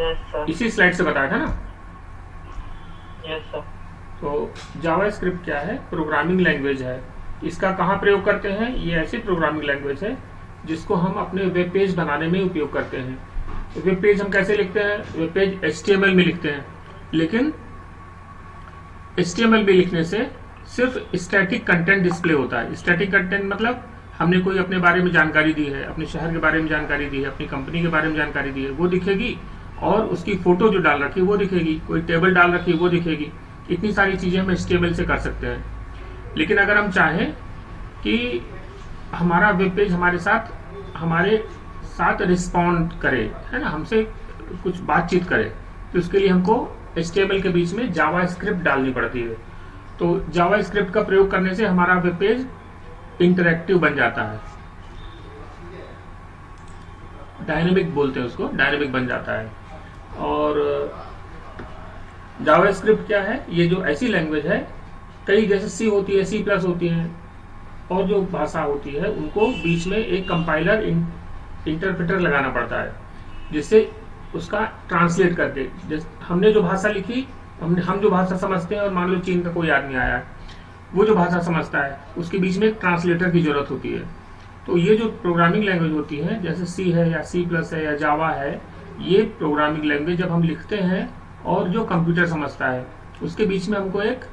Yes sir. इसी slide से बताया था ना। Yes sir. तो जावास्क्रिप्ट क्या है? प्रोग्रामिंग लैंग्वेज है। इसका कहाँ प्रयोग करते हैं? ये ऐसी प्रोग्रामिंग लैंग्वेज है जिसको हम अपने वेब पेज बनाने में उपयोग करते हैं। वेब पेज हम कैसे लिखते हैं? वेब पेज HTML में लिखते हैं, लेकिन HTML में लिखने से सिर्फ स्टैटिक कंटेंट डिस्प्ले होता है। स्टैटिक कंटेंट मतलब हमने कोई अपने बारे में जानकारी दी है, अपने शहर के बारे में जानकारी दी है, अपनी कंपनी के बारे में जानकारी दी है, वो दिखेगी, और उसकी फोटो जो डाल रखी है वो दिखेगी, कोई टेबल डाल रखी है वो दिखेगी। इतनी सारी चीजें हम HTML से कर सकते हैं। लेकिन अगर हम चाहें कि हमारा वेब पेज हमारे साथ रिस्पॉन्ड करे, है ना, हमसे कुछ बातचीत करे, तो उसके लिए हमको HTML के बीच में जावास्क्रिप्ट डालनी पड़ती है। तो जावास्क्रिप्ट का प्रयोग करने से हमारा वेब पेज इंटरैक्टिव बन जाता है, डायनेमिक बोलते हैं उसको, डायनेमिक बन जाता है। और जावास्क्रिप्ट क्या है? ये जो ऐसी लैंग्वेज है, कई जैसे सी होती है, C+ होती है, और जो भाषा होती है उनको बीच में एक कंपाइलर इंटरप्रेटर लगाना पड़ता है, जिससे उसका ट्रांसलेट करके, हमने जो भाषा लिखी, हम जो भाषा समझते हैं, और मान लो चीन का कोई आदमी आया है, वो जो भाषा समझता है, उसके बीच में एक ट्रांसलेटर की जरूरत होती है। तो ये जो प्रोग्रामिंग लैंग्वेज होती है, जैसे C है या C+ है या जावा है, ये प्रोग्रामिंग लैंग्वेज जब हम लिखते हैं और जो कंप्यूटर समझता है, उसके बीच में हमको एक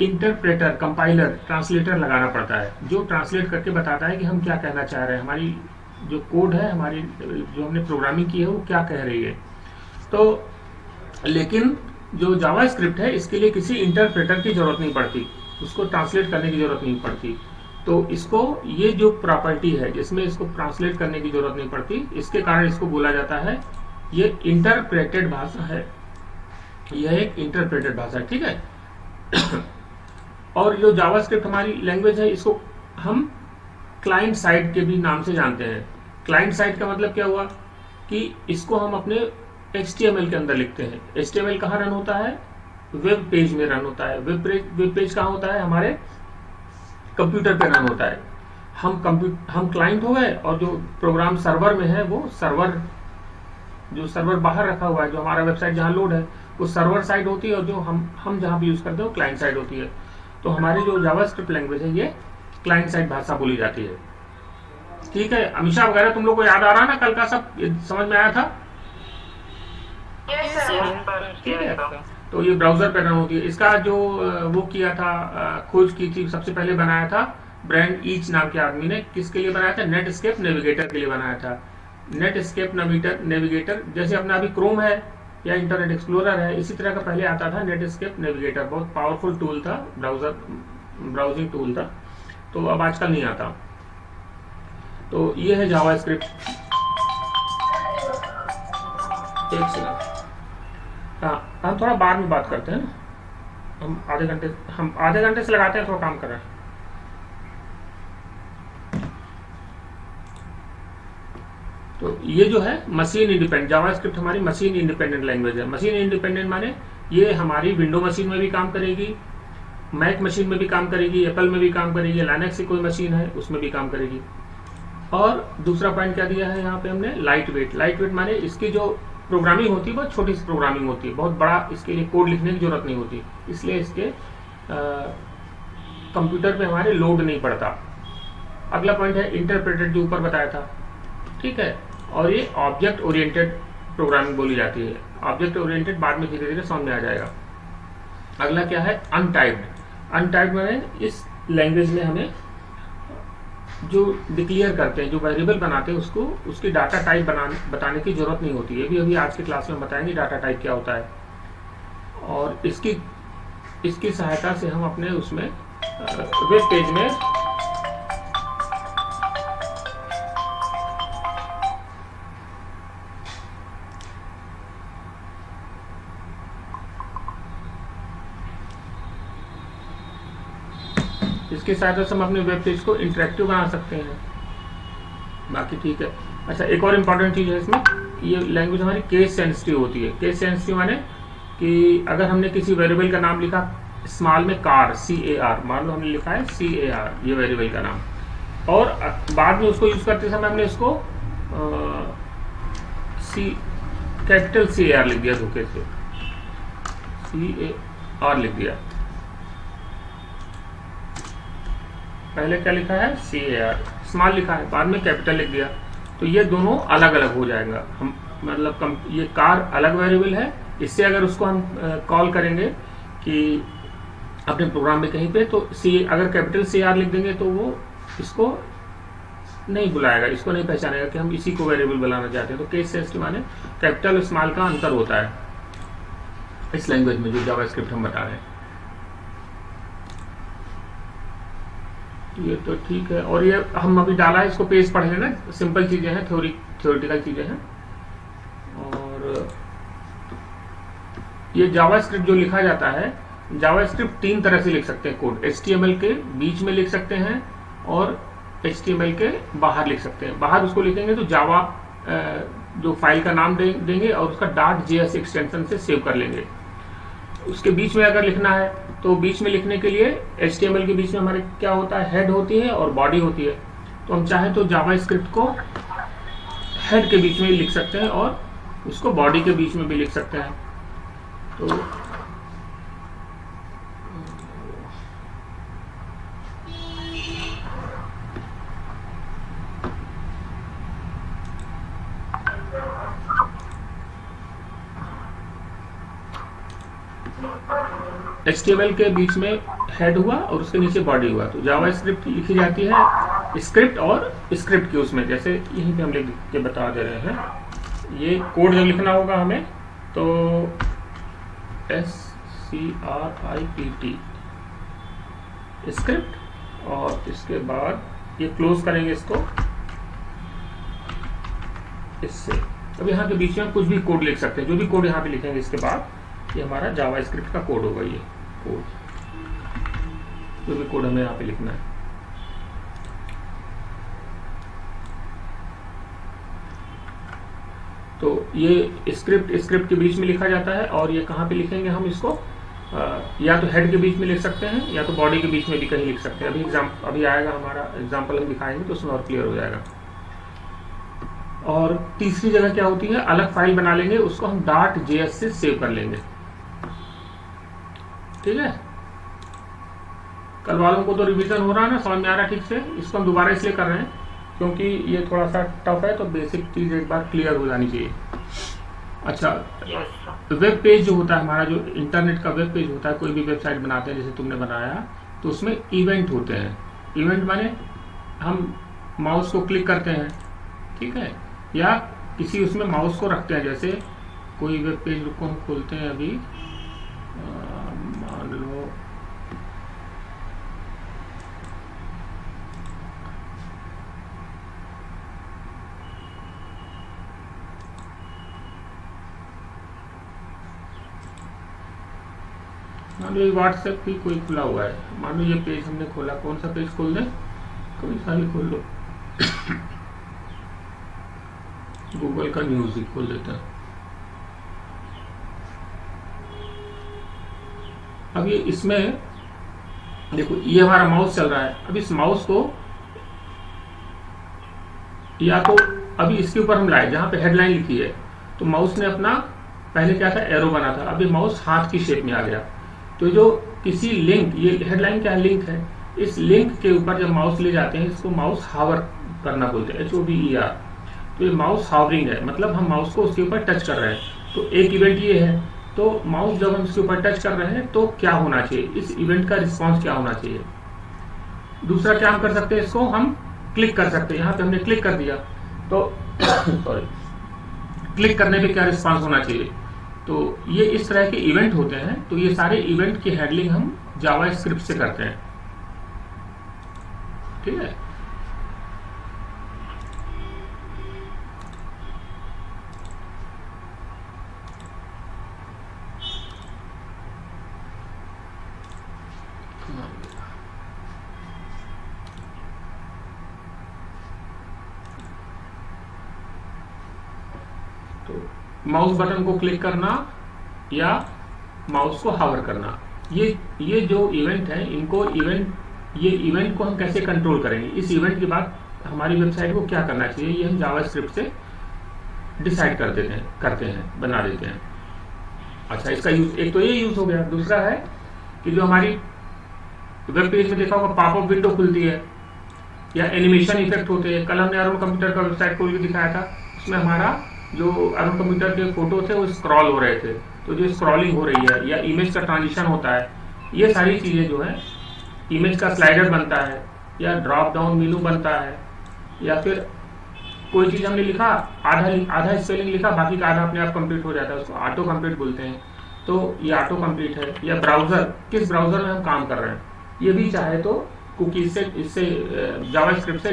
इंटरप्रेटर, कंपाइलर, ट्रांसलेटर लगाना पड़ता है, जो ट्रांसलेट करके बताता है कि हम क्या कहना चाह रहे हैं, हमारी जो कोड है, हमारी जो हमने प्रोग्रामिंग की है, वो क्या कह रही है। तो लेकिन जो जावास्क्रिप्ट है, इसके लिए किसी इंटरप्रेटर की जरूरत नहीं पड़ती, उसको ट्रांसलेट करने की जरूरत नहीं पड़ती। तो इसको, ये जो प्रॉपर्टी है जिसमें इसको ट्रांसलेट करने की जरूरत नहीं पड़ती, इसके कारण इसको बोला जाता है ये इंटरप्रेटेड भाषा है। यह एक इंटरप्रेटेड भाषा है, ठीक है। और जो जावास्क्रिप्ट हमारी लैंग्वेज है, इसको हम क्लाइंट साइड के भी नाम से जानते हैं। क्लाइंट साइड का मतलब क्या हुआ कि इसको हम अपने HTML के अंदर लिखते हैं। HTML कहाँ रन होता है? वेब पेज में रन होता है। वेब पेज कहाँ होता है? हमारे कंप्यूटर पे रन होता है। हम क्लाइंट हो गए, और जो प्रोग्राम सर्वर में है, वो जो सर्वर बाहर रखा हुआ है, जो हमारा वेबसाइट जहाँ लोड है, वो सर्वर साइड होती है, और जो हम जहाँ भी यूज करते हैं वो क्लाइंट साइड होती है। तो हमारी जो जावास्क्रिप्ट लैंग्वेज है, ये क्लाइंट साइड भाषा बोली जाती है। ठीक है, अमीषा वगैरह तुम लोग को याद आ रहा है ना? कल का सब समझ में आया था? ठीक है। तो ये ब्राउजर पे रन होती है। इसका जो वो किया था, खोज की थी, सबसे पहले बनाया था ब्रांड ईच नाम के आदमी ने। किसके लिए बनाया था? नेटस्केप नेविगेटर के लिए बनाया था। नेटस्केप नेविगेटर जैसे अपना अभी क्रोम है या इंटरनेट एक्सप्लोरर है, इसी तरह का पहले आता था नेटस्केप नेविगेटर। बहुत पावरफुल टूल था, ब्राउजिंग टूल था। तो अब आजकल नहीं आता। तो ये है जावास्क्रिप्ट। एक सेकंड, हाँ, हम थोड़ा बाद में बात करते हैं ना। हम आधे घंटे से लगाते हैं, थोड़ा काम कर रहे हैं। तो ये जो है मशीन इंडिपेंडेंट, जावास्क्रिप्ट हमारी मशीन इंडिपेंडेंट लैंग्वेज है। मशीन इंडिपेंडेंट माने ये हमारी विंडो मशीन में भी काम करेगी, मैक मशीन में भी काम करेगी, एप्पल में भी काम करेगी, लाइनक्स की कोई मशीन है उसमें भी काम करेगी। और दूसरा पॉइंट क्या दिया है यहाँ पे हमने? Light weight. लाइट वेट माने इसकी जो प्रोग्रामिंग होती है बहुत छोटी सी प्रोग्रामिंग होती है, बहुत बड़ा इसके लिए कोड लिखने की जरूरत नहीं होती, इसलिए इसके कंप्यूटर पे हमारे लोड नहीं पड़ता। अगला पॉइंट है इंटरप्रेटेड, जो ऊपर बताया था, ठीक है। और ये ऑब्जेक्ट ओरिएंटेड प्रोग्रामिंग बोली जाती है। ऑब्जेक्ट ओरिएंटेड बाद में धीरे धीरे समझ में आ जाएगा। अगला क्या है? अनटाइप्ड। अनटाइप्ड माने इस लैंग्वेज में हमें जो डिक्लेयर करते हैं, जो वेरिएबल बनाते हैं, उसको उसकी डाटा टाइप बताने की जरूरत नहीं होती है। अभी आज के क्लास में बताएंगे डाटा टाइप क्या होता है। और इसकी सहायता से हम अपने उसमें वेब पेज में इसकी सहायता से हम अपने वेब पेज को इंटरेक्टिव बना सकते हैं। बाकी ठीक है। अच्छा, एक और इम्पॉर्टेंट चीज़ है इसमें, ये लैंग्वेज हमारी केस सेंसिटिव होती है। केस सेंसिटिव माने कि अगर हमने किसी वेरिएबल का नाम लिखा स्मॉल में कार, CAR, मान लो हमने लिखा है CAR, ये वेरिएबल का नाम, और बाद में उसको यूज करते समय हमने इसको कैपिटल CAR लिख दिया धोखे से, CAR लिख दिया। पहले क्या लिखा है CAR, स्मॉल लिखा है, बाद में कैपिटल लिख दिया, तो ये दोनों अलग अलग हो जाएगा। हम मतलब ये कार अलग वेरिएबल है, इससे अगर उसको हम कॉल करेंगे कि अपने प्रोग्राम में कहीं पे, तो अगर कैपिटल CAR लिख देंगे तो वो इसको नहीं बुलाएगा, इसको नहीं पहचानेगा कि हम इसी को वेरिएबल बुलाना चाहते हैं। तो केस सेंसिटिव माने कैपिटल और स्मॉल का अंतर होता है इस लैंग्वेज में, जो जावास्क्रिप्ट हम बता रहे हैं। ये तो ठीक है। और ये हम अभी डाला है, इसको पेज पढ़ लेना, सिंपल चीजें हैं, थ्योरेटिकल चीजें हैं। और ये जावास्क्रिप्ट जो लिखा जाता है, जावास्क्रिप्ट 3 तरह से लिख सकते हैं कोड। HTML के बीच में लिख सकते हैं और HTML के बाहर लिख सकते हैं। बाहर उसको लिखेंगे तो जावा जो फाइल का नाम देंगे और उसका .js एक्सटेंशन से सेव कर लेंगे। उसके बीच में अगर लिखना है तो बीच में लिखने के लिए HTML के बीच में हमारे क्या होता है, हेड होती है और बॉडी होती है। तो हम चाहें तो जावास्क्रिप्ट को हेड के बीच में लिख सकते हैं और उसको बॉडी के बीच में भी लिख सकते हैं। तो HTML के बीच में हेड हुआ और उसके नीचे बॉडी हुआ, तो जावास्क्रिप्ट लिखी जाती है स्क्रिप्ट और स्क्रिप्ट के उसमें, जैसे यहीं पे हम लिख के बता दे रहे हैं। ये कोड जब लिखना होगा हमें तो SCRIPT स्क्रिप्ट, और इसके बाद ये क्लोज करेंगे इसको इससे। अब यहाँ के बीच में कुछ भी कोड लिख सकते हैं, जो भी कोड यहाँ पे लिखेंगे इसके बाद ये हमारा जावास्क्रिप्ट का कोड होगा। ये कोड, जो भी कोड हमें यहाँ पे लिखना है। तो ये स्क्रिप्ट के बीच में लिखा जाता है, और ये कहाँ पे लिखेंगे हम इसको, या तो हेड के बीच में लिख सकते हैं या तो बॉडी के बीच में भी कहीं लिख सकते हैं। अभी आएगा हमारा एग्जाम्पल, हम दिखाएंगे तो उसमें और क्लियर हो जाएगा। और तीसरी जगह क्या होती है, अलग फाइल बना लेंगे, उसको हम .js से सेव कर लेंगे। ठीक है, कल वालों को तो रिवीजन हो रहा है ना, समझ में आ रहा है ठीक से। इसको हम दोबारा इसलिए कर रहे हैं क्योंकि ये थोड़ा सा टफ है, तो बेसिक चीज एक बार क्लियर हो जानी चाहिए। अच्छा, वेब पेज जो होता है हमारा, जो इंटरनेट का वेब पेज होता है, कोई भी वेबसाइट बनाते हैं जैसे तुमने बनाया, तो उसमें इवेंट होते हैं। इवेंट माने हम माउस को क्लिक करते हैं, ठीक है, या किसी उसमें माउस को रखते हैं। जैसे कोई वेब पेज को हम खोलते हैं अभी, मान लो व्हाट्सएप की कोई खुला हुआ है, मान लो ये पेज हमने खोला, कौन सा पेज खोल दें, कोई सा भी खोल लो, गूगल का न्यूज ही खोल देता है। अब ये इसमें देखो, ये हमारा माउस चल रहा है। अब इस माउस को या तो अभी इसके ऊपर हम लाए जहां पे हेडलाइन लिखी है, तो माउस ने अपना पहले क्या था, एरो बना था, अभी माउस हाथ की शेप में आ गया। तो जो किसी लिंक, ये हेडलाइन क्या लिंक है, इस लिंक के ऊपर जब माउस ले जाते हैं, इसको माउस हावर करना बोलते हैं, HOVER। तो ये माउस हावरिंग है, मतलब हम माउस को उसके ऊपर टच कर रहे हैं। तो एक इवेंट ये है, तो माउस जब हम इसके ऊपर टच कर रहे हैं तो क्या होना चाहिए, इस इवेंट का रिस्पॉन्स क्या होना चाहिए। दूसरा क्या हम कर सकते हैं, इसको हम क्लिक कर सकते हैं। यहाँ पे हमने क्लिक कर दिया तो सॉरी, क्लिक करने पे क्या रिस्पॉन्स होना चाहिए। तो ये इस तरह के इवेंट होते हैं। तो ये सारे इवेंट की हैंडलिंग हम जावास्क्रिप्ट से करते हैं, ठीक है। तो माउस बटन को क्लिक करना या माउस को हावर करना, ये जो इवेंट है, ये इवेंट को हम कैसे कंट्रोल करेंगे, इस इवेंट के बाद हमारी वेबसाइट को क्या करना चाहिए, ये हम जावास्क्रिप्ट से डिसाइड करते हैं, बना देते हैं। अच्छा, इसका यूज, एक तो ये यूज हो गया। दूसरा है कि जो हमारी वेब पेज में देखा होगा पॉपअप विंडो खुलती है या एनिमेशन इफेक्ट होते हैं। कल हमने अरुण कंप्यूटर का वेबसाइट खोल के दिखाया था, उसमें हमारा जो अरुण कंप्यूटर के फोटो थे वो स्क्रॉल हो रहे थे, तो जो स्क्रॉलिंग हो रही है या इमेज का ट्रांजिशन होता है, ये सारी चीज़ें जो है, इमेज का स्लाइडर बनता है या ड्रॉप डाउन मेनू बनता है, या फिर कोई चीज़ हमने लिखा, आधा स्पेलिंग लिखा, बाकी का आधा अपने आप कंप्लीट हो जाता है, उसको ऑटो कंप्लीट बोलते हैं। तो ये ऑटो कंप्लीट है। या ब्राउज़र, किस ब्राउज़र में हम काम कर रहे हैं, ये भी चाहे तो कुकी से, इससे जावास्क्रिप्ट से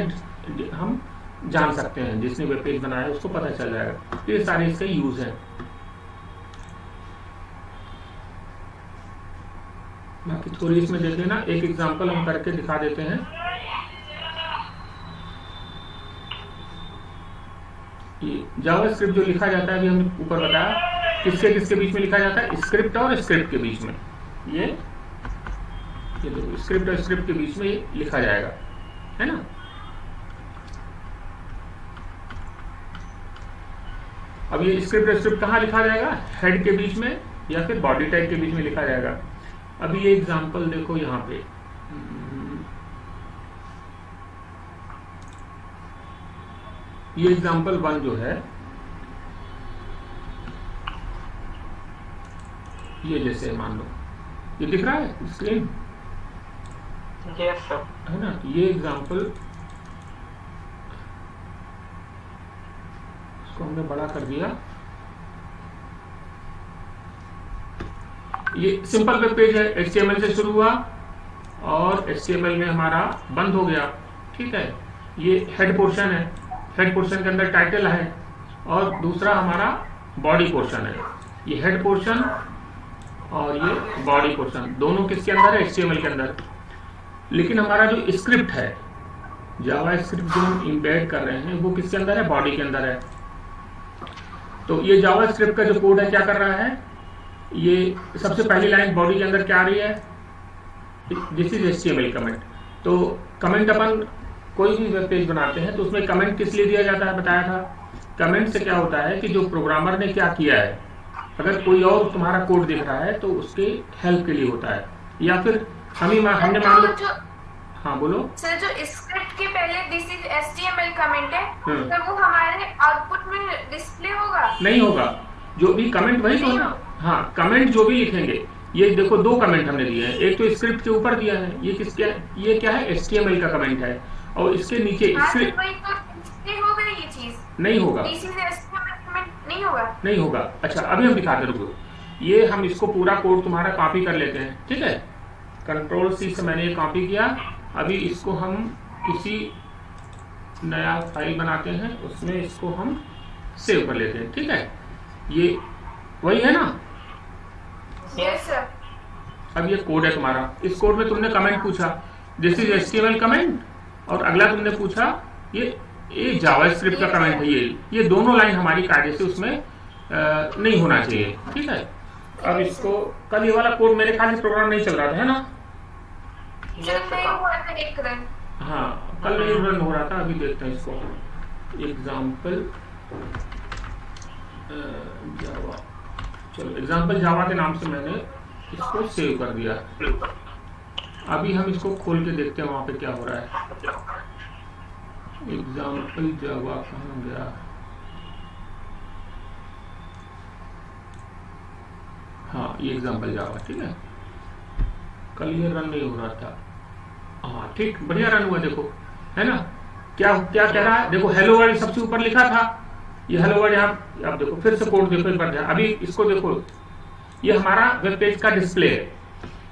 हम जान सकते हैं। जिसने वेब पेज बनाया है उसको पता चल जाएगा। तो ये सारे इसके यूज हैं। बाकी थोड़ी इसमें देख लेना, एक एग्जांपल हम करके दिखा देते हैं। ये जावास्क्रिप्ट जो लिखा जाता है, अभी हमने ऊपर बताया, किसके किसके बीच में लिखा जाता है, स्क्रिप्ट और स्क्रिप्ट के बीच में। ये देखो, स्क्रिप्ट और स्क्रिप्ट के बीच में ये लिखा जाएगा, है ना। अब ये स्क्रिप्ट और स्क्रिप्ट कहाँ लिखा जाएगा, हेड के बीच में या फिर बॉडी टैग के बीच में लिखा जाएगा। अभी ये एग्जांपल देखो यहाँ पे, ये एग्जांपल 1 जो है, ये जैसे मान लो ये दिख रहा है स्क्रीन, यस सर, है ना। ये एग्जांपल, इसको हमने बड़ा कर दिया। ये सिंपल वेब पेज है, HTML से शुरू हुआ और HTML में हमारा बंद हो गया, ठीक है। ये हेड पोर्शन है, हेड पोर्शन के अंदर टाइटल है और दूसरा हमारा बॉडी पोर्शन है। ये हेड पोर्शन और ये बॉडी पोर्शन दोनों किसके अंदर है, HTML के अंदर। लेकिन हमारा जो स्क्रिप्ट है, जावा स्क्रिप्ट जो हम इम्बेड कर रहे हैं, वो किसके अंदर है, बॉडी के अंदर है। तो ये जावा स्क्रिप्ट का जो कोड है क्या कर रहा है, ये सबसे पहली लाइन बॉडी के अंदर क्या आ रही है, दिस इज HTML कमेंट। तो कमेंट अपन कोई भी वेब पेज बनाते हैं तो उसमें कमेंट किस लिए दिया जाता है, बताया था। कमेंट से क्या होता है कि जो प्रोग्रामर ने क्या किया है, अगर कोई और तुम्हारा कोड दिख रहा है तो उसके हेल्प के लिए होता है। या फिर हमने मान लो, हाँ बोलो सर, जो स्क्रिप्ट के पहले दिस इज HTML कमेंट है, तो वो हमारे आउटपुट में डिस्प्ले होगा? नहीं होगा, जो भी कमेंट वही तो ना। हाँ, कमेंट जो भी लिखेंगे, ये देखो 2 कमेंट हमने दिए हैं, एक तो स्क्रिप्ट के ऊपर दिया है, ये किसके, ये क्या है, HTML का कमेंट है, और इसके नीचे स्क्रिप्ट होगा, ये चीज नहीं होगा, दिस इज HTML कमेंट नहीं होगा, नहीं होगा। अच्छा, अभी हम दिखाते, रुको, ये हम इसको पूरा कोड तुम्हारा कॉपी कर लेते हैं, ठीक है। Ctrl+C से मैंने ये कॉपी किया। अभी इसको हम किसी नया फाइल बनाते हैं, उसमें इसको हम सेव कर लेते हैं, ठीक है। ये वही है ना, यस सर। अब ये कोड है तुम्हारा। इस कोड में तुमने कमेंट पूछा, दिस इज HTML कमेंट, और अगला तुमने पूछा ये जावास्क्रिप्ट का कमेंट है। ये दोनों लाइन हमारी कायदे से उसमें नहीं होना चाहिए, ठीक है। अब इसको, कल ये वाला कोड मेरे ख्याल से प्रोग्राम नहीं चल रहा था, है ना। नहीं हुआ था एक रन। हाँ, कल नहीं रन हो रहा था। अभी देखते हैं इसको, एग्जाम्पल जावा, चलो एग्जाम्पल जावा के नाम से मैंने इसको सेव कर दिया। अभी हम इसको खोल के देखते हैं वहां पे क्या हो रहा है। एग्जाम्पल जावा कहाँ गया, हाँ ये एग्जाम्पल जावा, ठीक है। कल ये रन नहीं हो रहा था, हाँ ठीक, बढ़िया रन हुआ, देखो, है ना। क्या क्या कह रहा है, देखो हेलो वर्ल्ड सबसे ऊपर लिखा था, ये हेलो वर्ल्ड यहाँ, अब देखो फिर से कोड देखो एक बार। अभी इसको देखो, ये हमारा वेब पेज का डिस्प्ले है।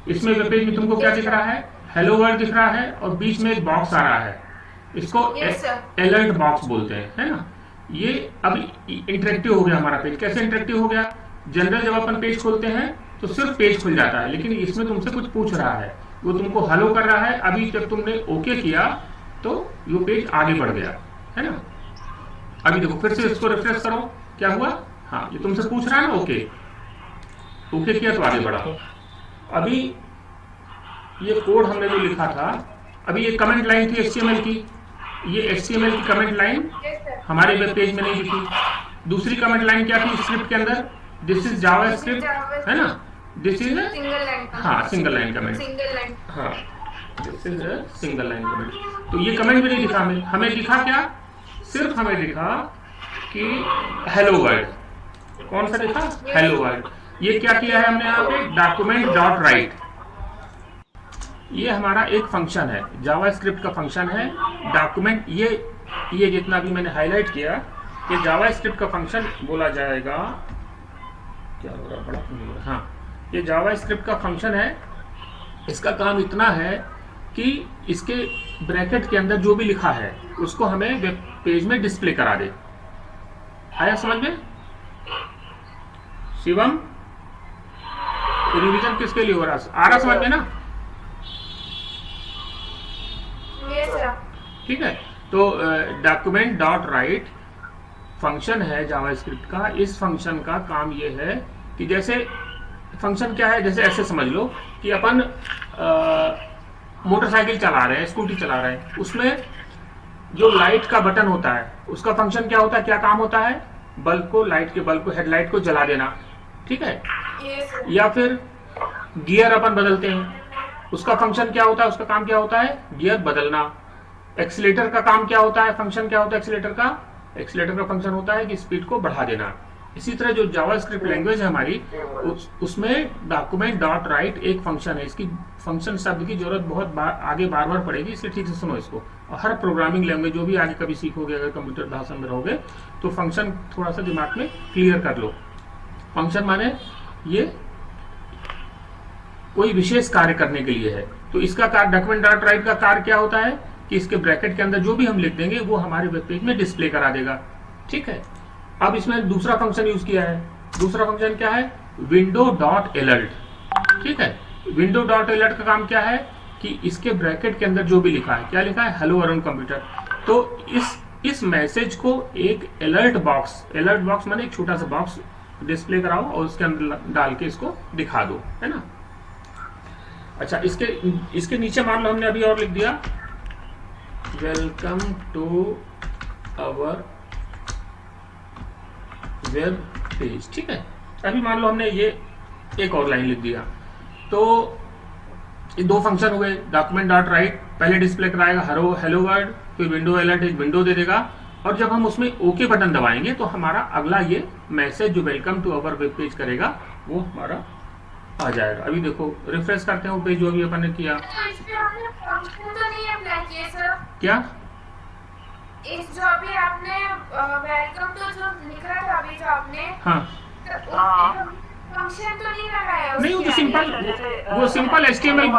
इसमें वेब पेज में तुमको क्या दिख रहा है, हेलो वर्ल्ड दिख रहा है और बीच में एक बॉक्स आ रहा है, इसको अलर्ट बॉक्स बोलते हैं, है ना। ये अब इंटरेक्टिव हो गया हमारा पेज। कैसे इंटरेक्टिव हो गया, जनरल जब अपन पेज खोलते हैं तो सिर्फ पेज खुल जाता है, लेकिन इसमें तुमसे कुछ पूछ रहा है, वो तुमको हेलो कर रहा है। अभी जब तुमने ओके किया तो ये पेज आगे बढ़ गया, है ना। अभी देखो फिर से इसको रिफ्रेश करो, क्या हुआ, हाँ ये तुमसे पूछ रहा है ना, ओके ओके किया तो आगे बढ़ा। अभी ये कोड हमने जो लिखा था, अभी ये कमेंट लाइन थी HTML की, ये HTML की कमेंट लाइन हमारे वेब पेज में नहीं दिखी, दूसरी कमेंट लाइन क्या थी स्क्रिप्ट के अंदर, दिस इज जावा स्क्रिप्ट, है ना, दिस इज सिंगल लाइन, हाँ single line comment, single line, हाँ this is single line comment. तो ये कमेंट भी नहीं दिखा हमें दिखा क्या, सिर्फ हमें दिखा कि हेलो वर्ल्ड। कौन सा दिखा, हेलो वर्ल्ड। ये क्या किया है हमने यहाँ पे, डॉक्यूमेंट डॉट राइट, ये हमारा एक फंक्शन है, जावा स्क्रिप्ट का फंक्शन है डॉक्यूमेंट। ये जितना भी मैंने हाईलाइट किया कि जावा स्क्रिप्ट का फंक्शन बोला जाएगा, क्या हो रहा बड़ा, हाँ ये जावा स्क्रिप्ट का फंक्शन है। इसका काम इतना है कि इसके ब्रैकेट के अंदर जो भी लिखा है उसको हमें वेब पेज में डिस्प्ले करा दे। आया समझ में शिवम? रिवीजन किसके लिए हो रहा, आ रहा समझ में ना? ठीक है, तो डॉक्यूमेंट डॉट राइट फंक्शन है जावास्क्रिप्ट का। इस फंक्शन का काम ये है कि जैसे फंक्शन क्या है, जैसे ऐसे समझ लो कि अपन मोटरसाइकिल चला रहे हैं, स्कूटी चला रहे हैं, उसमें जो लाइट का बटन होता है उसका फंक्शन क्या होता है, क्या काम होता है, बल्ब को, लाइट के बल्ब को, हेडलाइट को जला देना, ठीक है। या फिर गियर अपन बदलते हैं, उसका फंक्शन क्या होता है, उसका काम क्या होता है, गियर बदलना। एक्सीलेटर का काम क्या होता है, फंक्शन क्या होता है एक्सीलेटर का, एक्सीलेटर का फंक्शन होता है कि स्पीड को बढ़ा देना। इसी तरह जो जावास्क्रिप्ट लैंग्वेज है हमारी, उसमें डॉक्यूमेंट डॉट राइट एक फंक्शन है। इसकी फंक्शन शब्द की जरूरत बहुत आगे बार बार पड़ेगी, इसलिए ठीक से सुनो इसको। और हर प्रोग्रामिंग लैंग्वेज जो भी आगे कभी सीखोगे, अगर कंप्यूटर भाषा में रहोगे, तो फंक्शन थोड़ा सा दिमाग में क्लियर कर लो। फंक्शन माने ये कोई विशेष कार्य करने के लिए है। तो इसका कार्य, डॉक्यूमेंट डॉट राइट का कार्य क्या होता है कि इसके ब्रैकेट के अंदर जो भी हम लिख देंगे वो हमारे वेब पेज में डिस्प्ले करा देगा, ठीक है। अब इसमें दूसरा फंक्शन यूज किया है। दूसरा फंक्शन क्या है, विंडो डॉट अलर्ट, ठीक है। विंडो डॉट अलर्ट का काम क्या है कि इसके ब्रैकेट के अंदर जो भी लिखा है, क्या लिखा है, हेलो अरुण कंप्यूटर, तो इस मैसेज को एक अलर्ट बॉक्स माने एक छोटा सा बॉक्स डिस्प्ले कराओ और उसके अंदर डाल के इसको दिखा दो, है ना। अच्छा, इसके नीचे मान लो हमने अभी और लिख दिया, welcome to our web page, ठीक है। अभी मान लो हमने ये एक और लाइन लिख दिया, तो ये दो फंक्शन हुए। डॉक्यूमेंट डॉट राइट पहले डिस्प्ले कराएगा हेलो वर्ड, फिर विंडो अलर्ट एक विंडो दे देगा, और जब हम उसमें ओके बटन दबाएंगे तो हमारा अगला ये मैसेज जो welcome to our web page करेगा वो हमारा आ जाएगा। अभी देखो रिफ्रेश करते हैं वो पेज जो अभी अपन ने किया। तो इस पे आपने फंक्शन तो नहीं अप्लाई किया सर? क्या इस जो अभी आपने वेलकम तो जो लिखा था अभी जो आपने, हाँ तो फंक्शन तो नहीं लगाया नहीं, वो तो उसके सिंपल, आगे? वो सिंपल HTML।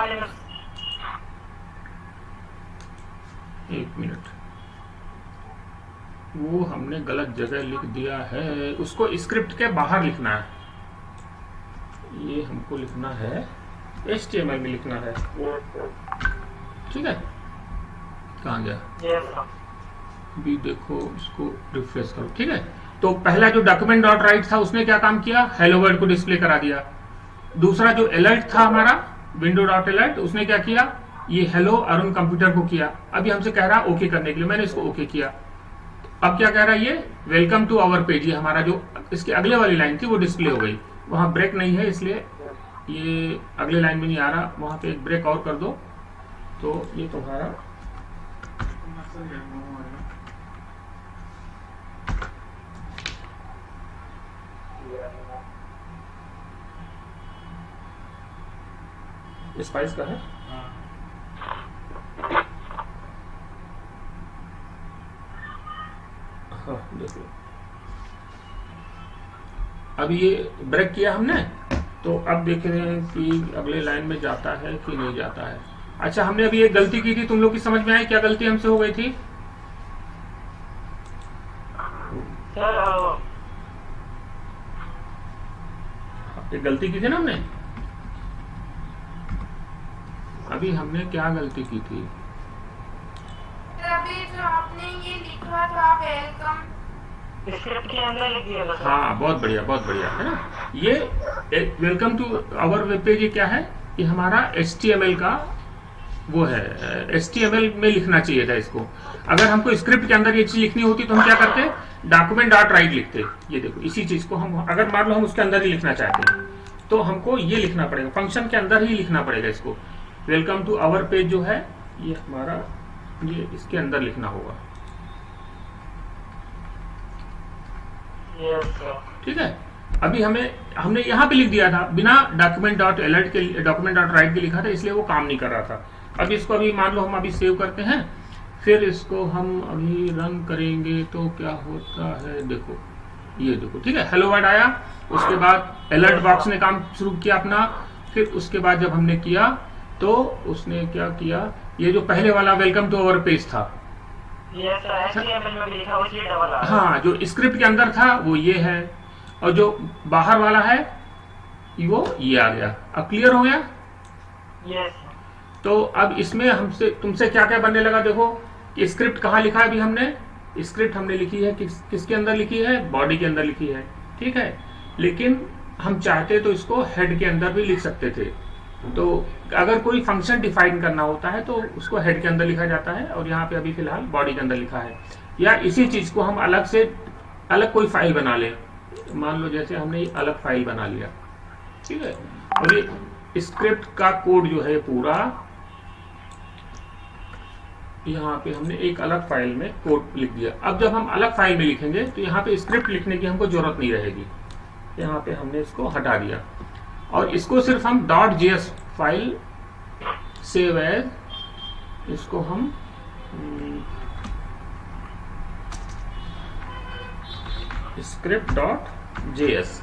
एक मिनट, वो हमने गलत जगह लिख दिया है, उसको स्क्रिप्ट के बाहर लिखना है। ये हमको लिखना है HTML में लिखना है, ठीक है। कहाँ गया, भी देखो इसको रिफ्रेश करो, ठीक है। तो पहला जो डॉक्यूमेंट डॉट राइट था उसने क्या काम किया, हेलो वर्ल्ड को डिस्प्ले करा दिया। दूसरा जो अलर्ट था हमारा विंडो डॉट अलर्ट, उसने क्या किया, ये हेलो अरुण कंप्यूटर को किया। अभी हमसे कह रहा ओके करने के लिए, मैंने इसको ओके किया। अब क्या कह रहा है, ये वेलकम टू आवर पेज, ये हमारा जो इसकी अगले वाली लाइन थी वो डिस्प्ले हो गई। वहां ब्रेक नहीं है इसलिए ये अगले लाइन में नहीं आ रहा, वहां पे एक ब्रेक और कर दो तो ये तुम्हारा स्पाइस का है। हाँ देखो, अभी ये ब्रेक किया हमने, तो अब देख रहे हैं कि अगले लाइन में जाता है कि नहीं जाता है। अच्छा, हमने अभी एक गलती की थी, तुम लोग की समझ में आई क्या गलती हमसे हो गई थी? एक गलती की थी ना हमने, अभी हमने क्या गलती की थी? अभी जो आपने ये लिखा था वेलकम, स्क्रिप्ट के अंदर लिख दिया था। हाँ बहुत बढ़िया, बहुत बढ़िया, है ना। ये welcome to our web page, ये क्या है, ये हमारा HTML का वो है, HTML में लिखना चाहिए था इसको। अगर हमको स्क्रिप्ट के अंदर ये चीज लिखनी होती तो हम क्या करते, डॉक्यूमेंट डॉट राइट लिखते, ये देखो इसी चीज को हम अगर मान लो हम उसके अंदर ही लिखना चाहते हैं तो हमको ये लिखना पड़ेगा, फंक्शन के अंदर ही लिखना पड़ेगा इसको। वेलकम टू आवर पेज जो है ये हमारा, ये इसके अंदर लिखना होगा। Yes sir. ठीक है, अभी हमने यहाँ पे लिख दिया था बिना डॉक्यूमेंट डॉट अलर्ट के, डॉक्यूमेंट डॉट राइट के लिखा था, इसलिए वो काम नहीं कर रहा था। अब इसको अभी मान लो हम अभी सेव करते हैं, फिर इसको हम अभी रन करेंगे तो क्या होता है, देखो ये देखो। ठीक है, हेलो वर्ड आया, उसके बाद अलर्ट बॉक्स ने काम शुरू किया अपना, फिर उसके बाद जब हमने किया तो उसने क्या किया, ये जो पहले वाला वेलकम टू आवर पेज था, यस सर, HTML में भी लिखा हुआ इसलिए डबल आ रहा है। हाँ जो स्क्रिप्ट के अंदर था वो ये है, और जो बाहर वाला है वो ये आ गया। अब क्लियर हो गया? यस। तो अब इसमें हमसे तुमसे क्या क्या बनने लगा, देखो कि स्क्रिप्ट कहाँ लिखा है। अभी हमने स्क्रिप्ट हमने लिखी है किसके अंदर लिखी है, बॉडी के अंदर लिखी है। ठीक है, लेकिन हम चाहते तो इसको हेड के अंदर भी लिख सकते थे। तो अगर कोई फंक्शन डिफाइन करना होता है तो उसको हेड के अंदर लिखा जाता है, और यहाँ पे अभी फिलहाल बॉडी के अंदर लिखा है। या इसी चीज को हम अलग से अलग कोई फाइल बना लें, मान लो जैसे हमने ये अलग फाइल बना लिया। ठीक है, और ये स्क्रिप्ट का कोड जो है पूरा यहाँ पे हमने एक अलग फाइल में कोड लिख दिया। अब जब हम अलग फाइल में लिखेंगे तो यहाँ पे स्क्रिप्ट लिखने की हमको जरूरत नहीं रहेगी, यहाँ पे हमने इसको हटा दिया, और इसको सिर्फ हम .js फाइल सेव एज, इसको हम script.js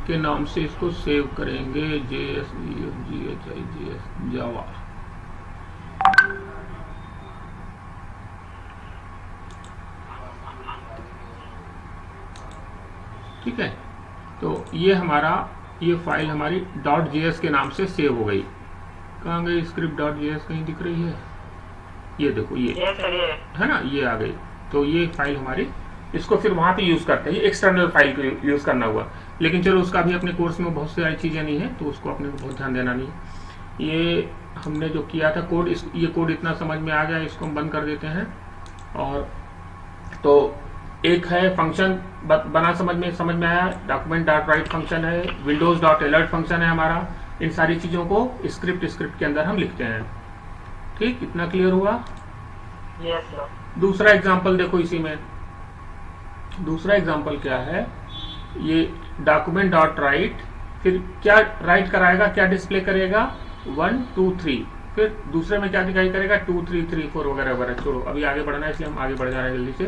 के नाम से इसको सेव करेंगे, JS जावा। ठीक है, तो ये हमारा ये फाइल हमारी .js के नाम से सेव हो गई। कहाँ गई script.js, कहीं दिख रही है? ये देखो ये है ना, ये आ गई। तो ये फाइल हमारी, इसको फिर वहां पे यूज करते हैं, एक्सटर्नल फाइल को यूज करना हुआ। लेकिन चलो उसका भी अपने कोर्स में बहुत सारी चीजें नहीं है, तो उसको अपने को बहुत ध्यान देना नहीं है। ये हमने जो किया था कोड, ये कोड इतना समझ में आ गया, इसको हम बंद कर देते हैं। और तो एक है फंक्शन बना, समझ में आया, डॉक्यूमेंट डॉट राइट फंक्शन है, विंडोज डॉट अलर्ट फंक्शन है हमारा। इन सारी चीजों को स्क्रिप्ट के अंदर हम लिखते हैं। ठीक, इतना क्लियर हुआ? Yes sir. दूसरा एग्जांपल देखो, इसी में दूसरा एग्जांपल क्या है, ये डॉक्यूमेंट डॉट राइट, फिर क्या राइट कराएगा, क्या डिस्प्ले करेगा, 1 2 3, फिर दूसरे में क्या दिखाई करेगा, 2 3 3 4 वगैरह वगैरह। छोड़ो, अभी आगे बढ़ना है इसलिए हम आगे बढ़ जा रहे हैं जल्दी से।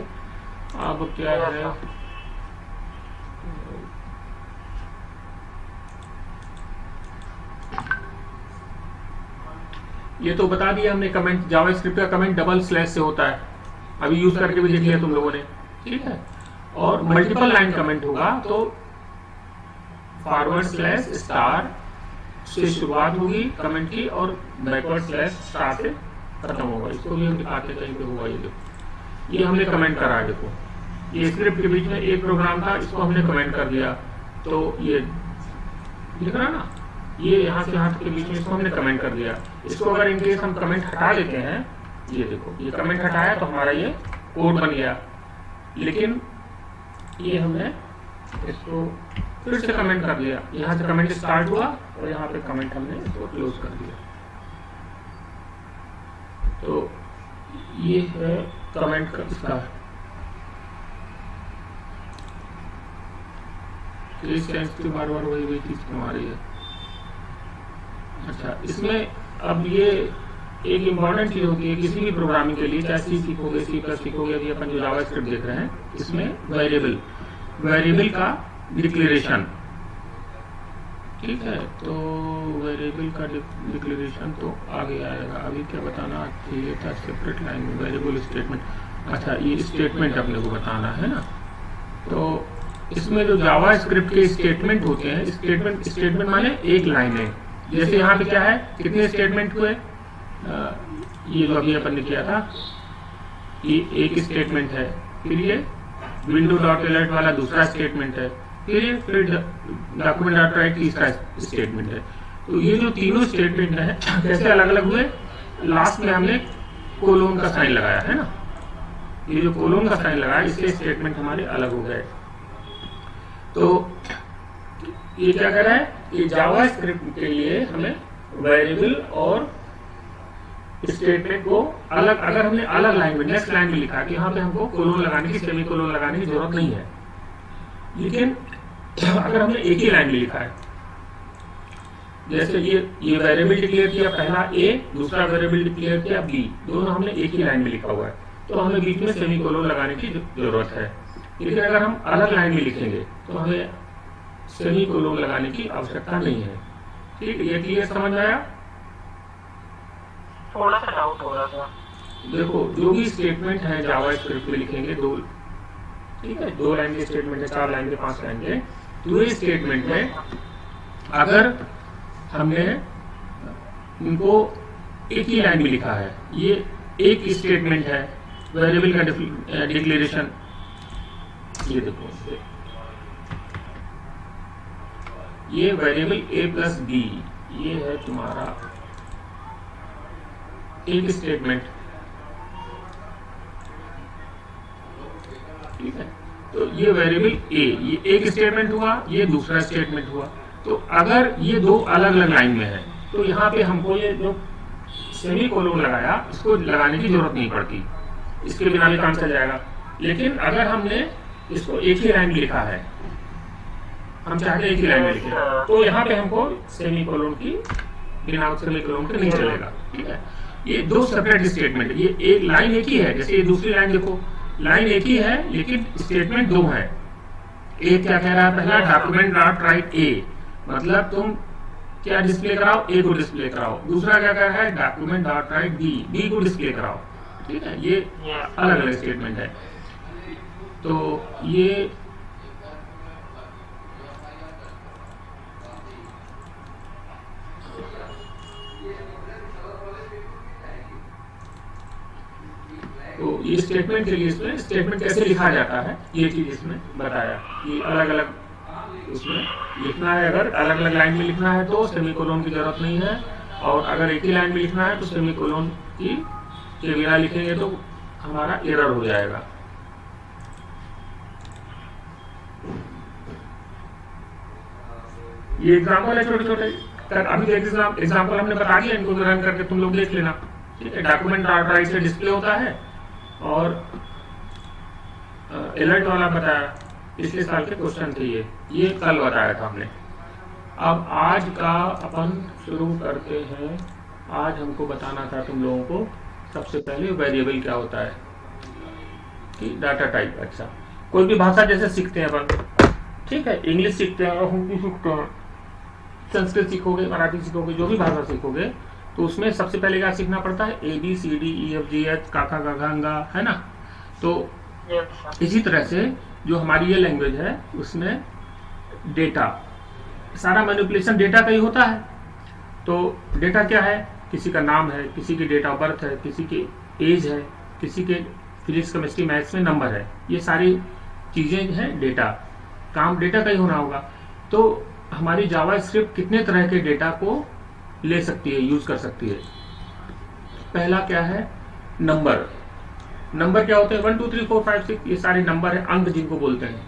अब क्या है, ये तो बता दिया हमने, कमेंट जावास्क्रिप्ट का कमेंट डबल स्लैश से होता है, अभी यूज करके भी देख लिया तुम लोगों ने। ठीक है, और मल्टीपल लाइन कमेंट होगा तो फॉरवर्ड स्लैश स्टार से शुरुआत होगी कमेंट की, और बैकवर्ड स्लैश स्टार से खत्म होगा। इसको भी हम दिखाते हैं, कहीं पे होगा ये देखो, ये हमने कमेंट करा है। देखो ये स्क्रिप्ट के बीच में एक प्रोग्राम था, इसको हमने कमेंट कर दिया, तो ये दिख रहा ना, ये यहाँ से यहाँ के बीच में इसको हमने कमेंट कर दिया। इसको अगर इनकेस हम कमेंट हटा देते हैं, ये देखो ये कमेंट हटाया तो हमारा ये कोड बन गया। लेकिन ये हमने इसको फिर से कमेंट कर दिया, यहाँ से कमेंट स्टार्ट हुआ और यहाँ पे कमेंट हमने इसको क्लोज कर दिया। तो ये है कमेंट का इसका बार बार वही चीज हमारी है। अच्छा, इसमें अब ये एक इम्पॉर्टेंट चीज होती है किसी भी प्रोग्रामिंग के लिए, चाहे सी सीखोगे, सी प्लस सीखोगे, अभी अपन जो जावास्क्रिप्ट देख रहे हैं, इसमें वेरिएबल का डिक्लेरेशन। ठीक है, तो वेरिएबल का डिक्लेरेशन तो आगे आएगा, अभी क्या बताना चाहिए था, सेपरेट लाइन में वेरिएबल स्टेटमेंट। अच्छा, ये स्टेटमेंट अपने को बताना है ना। तो इसमें जो जावास्क्रिप्ट के स्टेटमेंट होते हैं, स्टेटमेंट माने एक लाइन है। जैसे यहाँ पे क्या है, कितने स्टेटमेंट हुए, ये जो अभी अपन ने किया था, ये एक स्टेटमेंट है, फिर ये विंडो डॉट अलर्ट वाला दूसरा स्टेटमेंट है, फिर डॉक्यूमेंट डॉट राइट तीसरा स्टेटमेंट है। तो ये जो तीनों स्टेटमेंट है कैसे अलग अलग हुए, लास्ट में हमने कोलोन का साइन लगाया है ना, ये जो कोलोन का साइन लगाया इससे स्टेटमेंट हमारे अलग हो गए। तो ये क्या कह रहा है कि जावा स्क्रिप्ट के लिए हमें वेरिएबल और स्टेटमेंट को अलग, अगर हमने अलग लाइन में नेक्स्ट लाइन में लिखा कि यहाँ पे हमको कोलोन लगाने की, सेमी कोलोन लगाने की जरूरत नहीं है, लेकिन अगर हमने एक ही लाइन में लिखा है, जैसे ये वेरिएबल डिक्लेयर किया पहला ए, दूसरा वेरिएबल डिक्लेयर किया बी, दोनों हमने एक ही लाइन में लिखा हुआ है, तो हमें बीच में सेमी कोलोन लगाने की जरूरत है। लेकिन अगर हम अलग लाइन में लिखेंगे तो हमें सेमी कोलोन लगाने की आवश्यकता नहीं है। ठीक है, ये क्लियर समझ में आया? थोड़ा सा डाउट हो रहा था। देखो जो भी स्टेटमेंट है जावा स्क्रिप्ट में लिखेंगे, दो, ठीक है, 2 लाइन के स्टेटमेंट है, 4 लाइन के, 5 लाइन के, तो ये स्टेटमेंट है अगर हमने इनको एक ही लाइन में लिखा है, ये एक स्टेटमेंट है वेरिएबल का डिक्लेरेशन, ये देखो ये वेरिएबल a प्लस बी, ये है तुम्हारा एक स्टेटमेंट, ठीक है। तो ये वेरिएबल a, ये एक स्टेटमेंट हुआ, ये दूसरा स्टेटमेंट हुआ। तो अगर ये दो अलग अलग लाइन में है तो यहाँ पे हमको ये जो सेमी कोलोन लगाया इसको लगाने की जरूरत नहीं पड़ती, इसके बिना भी काम चल जाएगा। लेकिन अगर हमने इसको एक ही लाइन में लिखा है, हम चाहते हैं एक ही लाइन में लिखे, तो यहाँ पे हमको सेमी कोलोन की, बिना सेमी कोलोन के नहीं चलेगा, ठीक है। ये 2 सेपरेट स्टेटमेंट, ये एक लाइन एक ही है, जैसे ये दूसरी लाइन देखो, लाइन एक ही है लेकिन स्टेटमेंट 2 है। एक क्या कह रहा है, पहला डॉक्यूमेंट डॉट राइट ए, मतलब तुम क्या डिस्प्ले कराओ, ए को डिस्प्ले कराओ। दूसरा क्या कह रहा है, document dot write B, B को डिस्प्ले कराओ, ठीक है। ये अलग अलग स्टेटमेंट है। तो ये स्टेटमेंट के लिए इसमें स्टेटमेंट कैसे लिखा जाता है ये चीज इसमें बताया कि अलग अलग इसमें लिखना है। अगर अलग अलग लाइन में लिखना है तो सेमीकोलन की जरूरत नहीं है, और अगर एक ही लाइन में लिखना है तो सेमीकोलन की के बिना लिखेंगे तो हमारा एरर हो जाएगा। ये एग्जाम्पल है छोटे छोटे, अभी एग्जाम्पल हमने बता दिया, इनको रन करके तुम लोग देख लेना, ठीक है। डॉक्यूमेंट डॉट राइट से डिस्प्ले होता है, और अलर्ट वाला बताया, पिछले साल के क्वेश्चन थे ये कल बताया था हमने। अब आज का अपन शुरू करते हैं। आज हमको बताना था तुम लोगों को सबसे पहले वेरिएबल क्या होता है कि डाटा टाइप। अच्छा, कोई भी भाषा जैसे सीखते हैं अपन, ठीक है, इंग्लिश सीखते हैं, हिंदी सीखते हैं, संस्कृत सीखोगे, मराठी सीखोगे, जो भी भाषा सीखोगे तो उसमें सबसे पहले क्या सीखना पड़ता है, ABCDEFGH काका गाघा, है ना। तो इसी तरह से जो हमारी ये लैंग्वेज है उसमें डेटा, सारा मैनिपुलेशन डेटा का ही होता है। तो डेटा क्या है, किसी का नाम है, किसी की डेट ऑफ बर्थ है, किसी की एज है, किसी के फिजिक्स केमिस्ट्री मैथ्स में नंबर है, ये सारी चीजें हैं डेटा, काम डेटा का ही होना होगा। तो हमारी जावा स्क्रिप्ट कितने तरह के डेटा को ले सकती है, यूज कर सकती है। पहला क्या है, नंबर। नंबर क्या होते हैं, 1 2 3 4 5 6, ये सारे नंबर है, अंक जिनको बोलते हैं,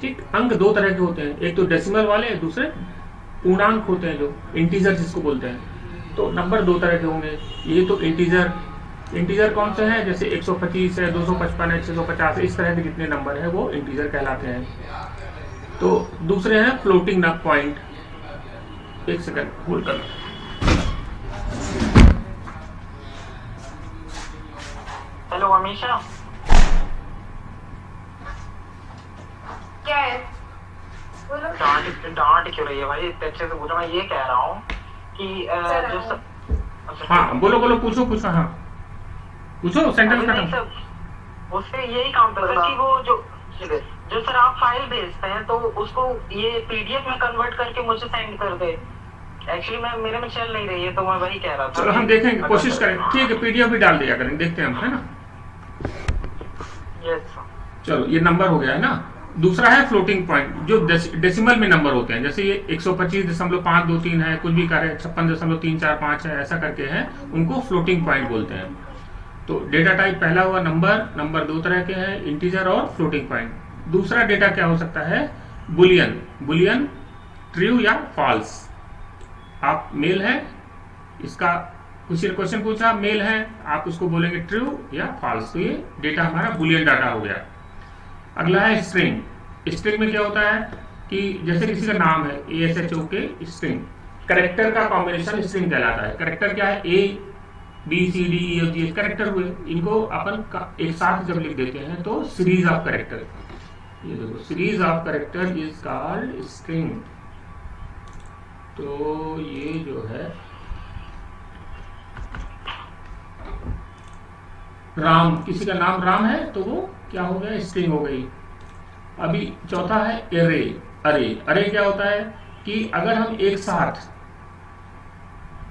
ठीक। अंक 2 तरह के होते हैं, एक तो डेसिमल वाले, दूसरे पूर्णांक होते हैं जो इंटीजर जिसको बोलते हैं। तो नंबर 2 तरह के होंगे। ये तो इंटीजर कौन से हैं, जैसे 125 है, 255 है, 650 है, इस तरह के जितने नंबर है वो इंटीजर कहलाते हैं। तो दूसरे हैं फ्लोटिंग पॉइंट। एक सेकंड होल्ड कर। हेलो अमीशा, क्या है, बोलो। डांट क्यों रही है भाई, इतने अच्छे से पूछा। मैं ये कह रहा हूँ कि हाँ बोलो पूछो। हाँ पूछो, सेंटेंस खत्म। उससे यही काउंट होगा कि वो जो सर आप फाइल भेजते हैं तो उसको ये पीडीएफ में कन्वर्ट करके मुझे सेंड कर दे। एक्चुअली मेरे में चल नहीं रही है, तो मैं वही कह रहा था। चलो हम देखेंगे, कोशिश करेंगे, ठीक है, पीडीएफ भी डाल दिया करेंगे, देखते हैं हम, है ना। यस। चलो ये नंबर हो गया है ना। दूसरा है फ्लोटिंग पॉइंट, जो डेसिमल में नंबर होते हैं, जैसे ये 125.523 है, कुछ भी करे 56.345 है, ऐसा करके है, उनको फ्लोटिंग पॉइंट बोलते हैं। तो डेटा टाइप पहला हुआ नंबर दो तरह के हैं, इंटीजर और फ्लोटिंग पॉइंट। दूसरा डेटा क्या हो सकता है, बुलियन ट्रू या फॉल्स। आप मेल है, इसका कुछ क्वेश्चन पूछा, मेल है, आप उसको बोलेंगे ट्रू या फॉल्स, तो ये डेटा हमारा बुलियन डाटा हो गया। अगला है स्ट्रिंग में क्या होता है कि जैसे किसी का नाम है ASHOK स्ट्रिंग, करेक्टर का कॉम्बिनेशन स्ट्रिंग कहलाता है। करेक्टर क्या है, ABCDEFG करेक्टर हुए, इनको अपन एक साथ जब लिख देते हैं तो सीरीज ऑफ करेक्टर, ये देखो series of character is called string. तो ये जो है राम, किसी का नाम राम है तो वो क्या हो गया, स्ट्रिंग हो गई। अभी चौथा है अरे क्या होता है कि अगर हम एक साथ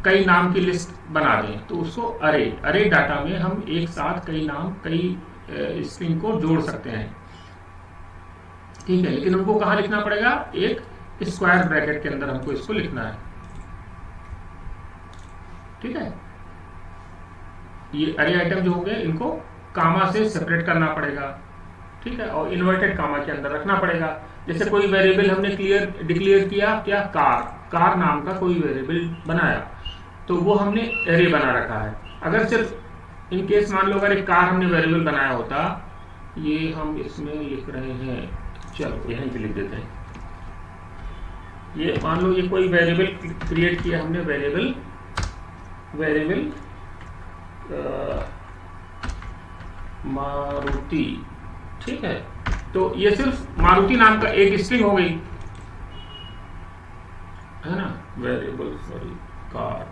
कई नाम की लिस्ट बना दें तो उसको अरे डाटा में हम एक साथ कई नाम कई स्ट्रिंग को जोड़ सकते हैं, ठीक है। लेकिन हमको कहाँ लिखना पड़ेगा, एक स्क्वायर ब्रैकेट के अंदर हमको इसको लिखना है, ठीक है। ये अरे आइटम जो होंगे इनको कामा से सेपरेट करना पड़ेगा, ठीक है, और इन्वर्टेड कामा के अंदर रखना पड़ेगा। जैसे कोई वेरिएबल हमने डिक्लेयर किया, क्या कार नाम का कोई वेरिएबल बनाया, तो वो हमने एरे बना रखा है। अगर सिर्फ इन केस मान लो अगर एक कार हमने वेरिएबल बनाया होता, ये हम इसमें लिख रहे हैं, चलो यहीं पे लिख देते हैं। ये मान लो ये कोई वेरिएबल क्रिएट किया हमने, वेरिएबल मारुति, ठीक है। तो ये सिर्फ मारुति नाम का एक स्ट्रिंग हो गई, है ना, variable sorry car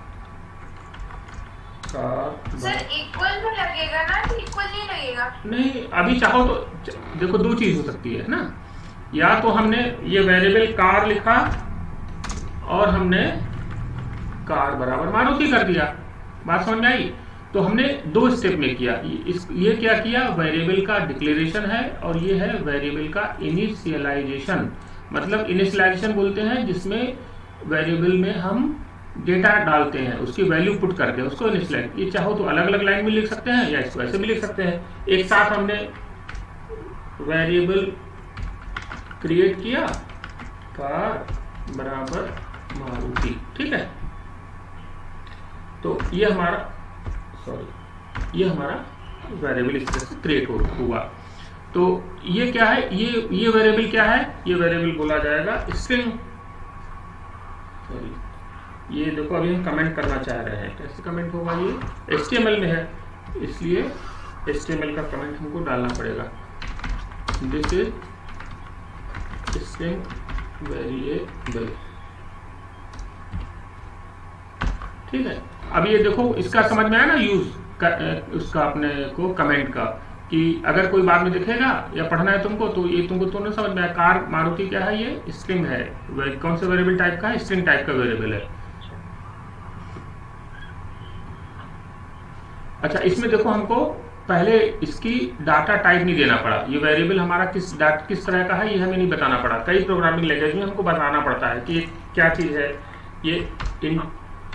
sir equal में लगेगा ना कि इक्वल नहीं लगेगा? नहीं, अभी चाहो तो देखो दो चीज हो सकती है ना, या तो हमने ये वेरिएबल कार लिखा और हमने कार बराबर मारुति कर दिया, बात समझ में आई। तो हमने दो स्टेप में किया, ये क्या किया, वेरिएबल का डिक्लेरेशन है और ये है वेरिएबल का इनिशियलाइजेशन। मतलब इनिशियलाइजेशन बोलते हैं जिसमें वेरिएबल में हम डेटा डालते हैं, उसकी वैल्यू पुट करते हैं, उसको इनिशियलाइज। ये चाहो तो अलग अलग लाइन में लिख सकते हैं या इसको ऐसे भी लिख सकते हैं। एक साथ हमने वेरिएबल क्रिएट किया कार बराबर मारुति, ठीक है। तो ये हमारा वेरिएबल इस तरह से क्रिएट हुआ। तो ये क्या है, ये वेरिएबल क्या है, ये वेरिएबल बोला जाएगा स्ट्रिंग। ये देखो अभी हम कमेंट करना चाह रहे हैं, कैसे कमेंट होगा, ये HTML में है, इसलिए HTML का कमेंट हमको डालना पड़ेगा। दिस इज स्ट्रिंग वेरिएबल, ठीक है। अब ये देखो इसका समझ में आया ना यूज उसका अपने को कमेंट का, कि अगर कोई बाद में दिखेगा या पढ़ना है तुमको तो ये तुमको तो नहीं समझ में आया। कार मारुति क्या है, ये स्ट्रिंग है, कौन से वेरिएबल टाइप का है, स्ट्रिंग टाइप का वेरिएबल है। अच्छा, इसमें देखो हमको पहले इसकी डाटा टाइप नहीं देना पड़ा, ये वेरिएबल हमारा किस तरह का है ये हमें नहीं बताना पड़ा। कई प्रोग्रामिंग लैंग्वेज में हमको बताना पड़ता है कि क्या चीज है, ये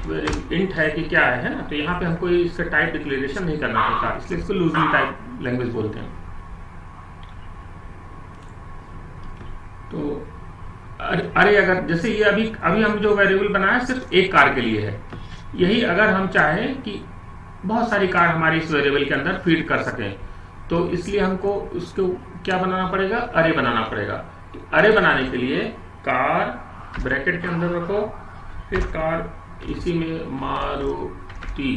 इंट है कि क्या है ना। तो यहाँ पे हमको इसका टाइप डिक्लेरेशन नहीं करना पड़ता, इसलिए इसको लूजली टाइप लैंग्वेज बोलते हैं। तो अरे अगर जैसे ये अभी हम जो वेरिएबल बनाया सिर्फ एक कार के लिए है, यही अगर हम चाहें कि बहुत सारी कार हमारी इस वेरिएबल के अंदर फीड कर सकें, तो इसलिए हमको उसको क्या बनाना पड़ेगा, अरे बनाना पड़ेगा। तो अरे बनाने के लिए कार ब्रैकेट के अंदर रखो, फिर कार इसी में मारुति,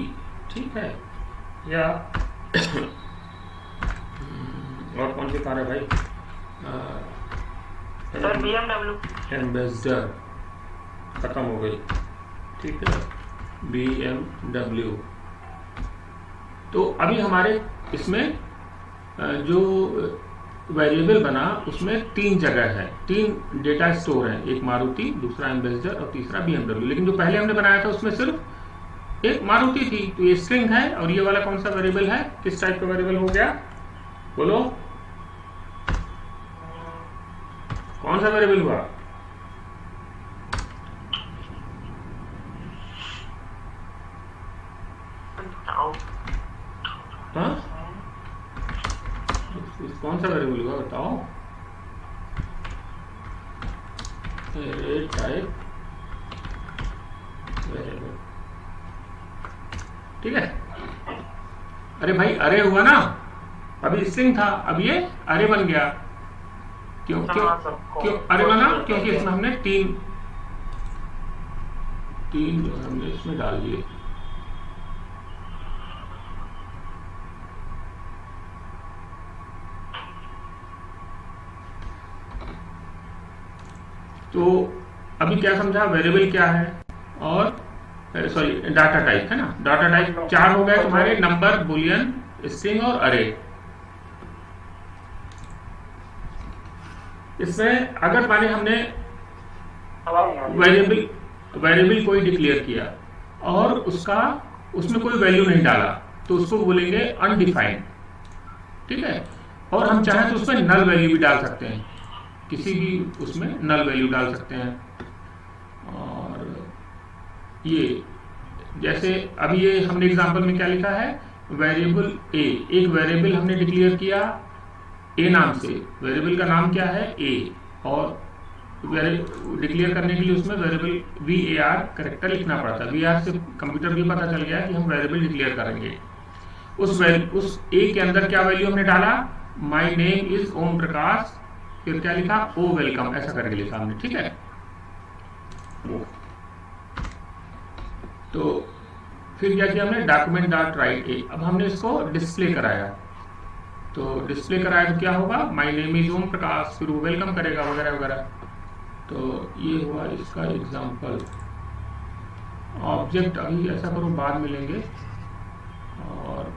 ठीक है, या और कौन सी कार है भाई, सर BMW एम्बेसडर खत्म हो गई, ठीक है, BMW। तो अभी हमारे इसमें जो वेरिएबल बना उसमें 3 जगह है, 3 डेटा स्टोर है, एक मारुति, दूसरा एम्बेसडर और तीसरा BMW। लेकिन जो पहले हमने बनाया था उसमें सिर्फ एक मारुति थी, तो ये स्ट्रिंग है। और ये वाला कौन सा वेरिएबल है, किस टाइप का वेरिएबल हो गया, बोलो, कौन सा वेरिएबल हुआ? हाँ, कौन सा वेरिएबल हुआ बताओ? अरे टाइप वेरिएबल, ठीक है। अरे भाई अरे हुआ ना, अभी स्ट्रिंग था, अब ये अरे बन गया। क्यों क्यों क्यों अरे बना? क्योंकि इसमें हमने तीन जो हमने इसमें डाल दिए। तो अभी क्या समझा, वेरिएबल क्या है और सॉरी डाटा टाइप है ना। डाटा टाइप चार हो गए तुम्हारे, नंबर, बुलियन, स्ट्रिंग और अरे। इसमें अगर माने हमने वेरिएबल कोई डिक्लेयर किया और उसमें कोई वैल्यू नहीं डाला तो उसको बोलेंगे अनडिफाइंड, ठीक है। और हम चाहें तो उसमें नल वैल्यू भी डाल सकते हैं, किसी भी उसमें नल वैल्यू डाल सकते हैं। और ये जैसे अभी ये हमने एग्जांपल में क्या लिखा है, वेरिएबल ए, एक वेरिएबल हमने डिक्लेयर किया ए नाम से, वेरिएबल का नाम क्या है ए, और डिक्लेयर करने के लिए उसमें वेरिएबल VAR करेक्टर लिखना पड़ता है। VAR से कंप्यूटर भी पता चल गया कि हम वेरिएबल डिक्लेयर करेंगे। उस ए के अंदर क्या वैल्यू हमने डाला, my name is Om Prakash, फिर क्या लिखा, ओ वेलकम, ऐसा करके लिखा हमने, ठीक है। तो फिर क्या किया हमने, डॉक्यूमेंट डॉट राइट ए। अब हमने इसको डिस्प्ले कराया, तो डिस्प्ले कराया तो क्या होगा, my name is Om Prakash, फिर वो वेलकम करेगा वगैरह वगैरह। तो ये हुआ इसका एग्जांपल। ऑब्जेक्ट अभी ऐसा करो बाद में लेंगे। और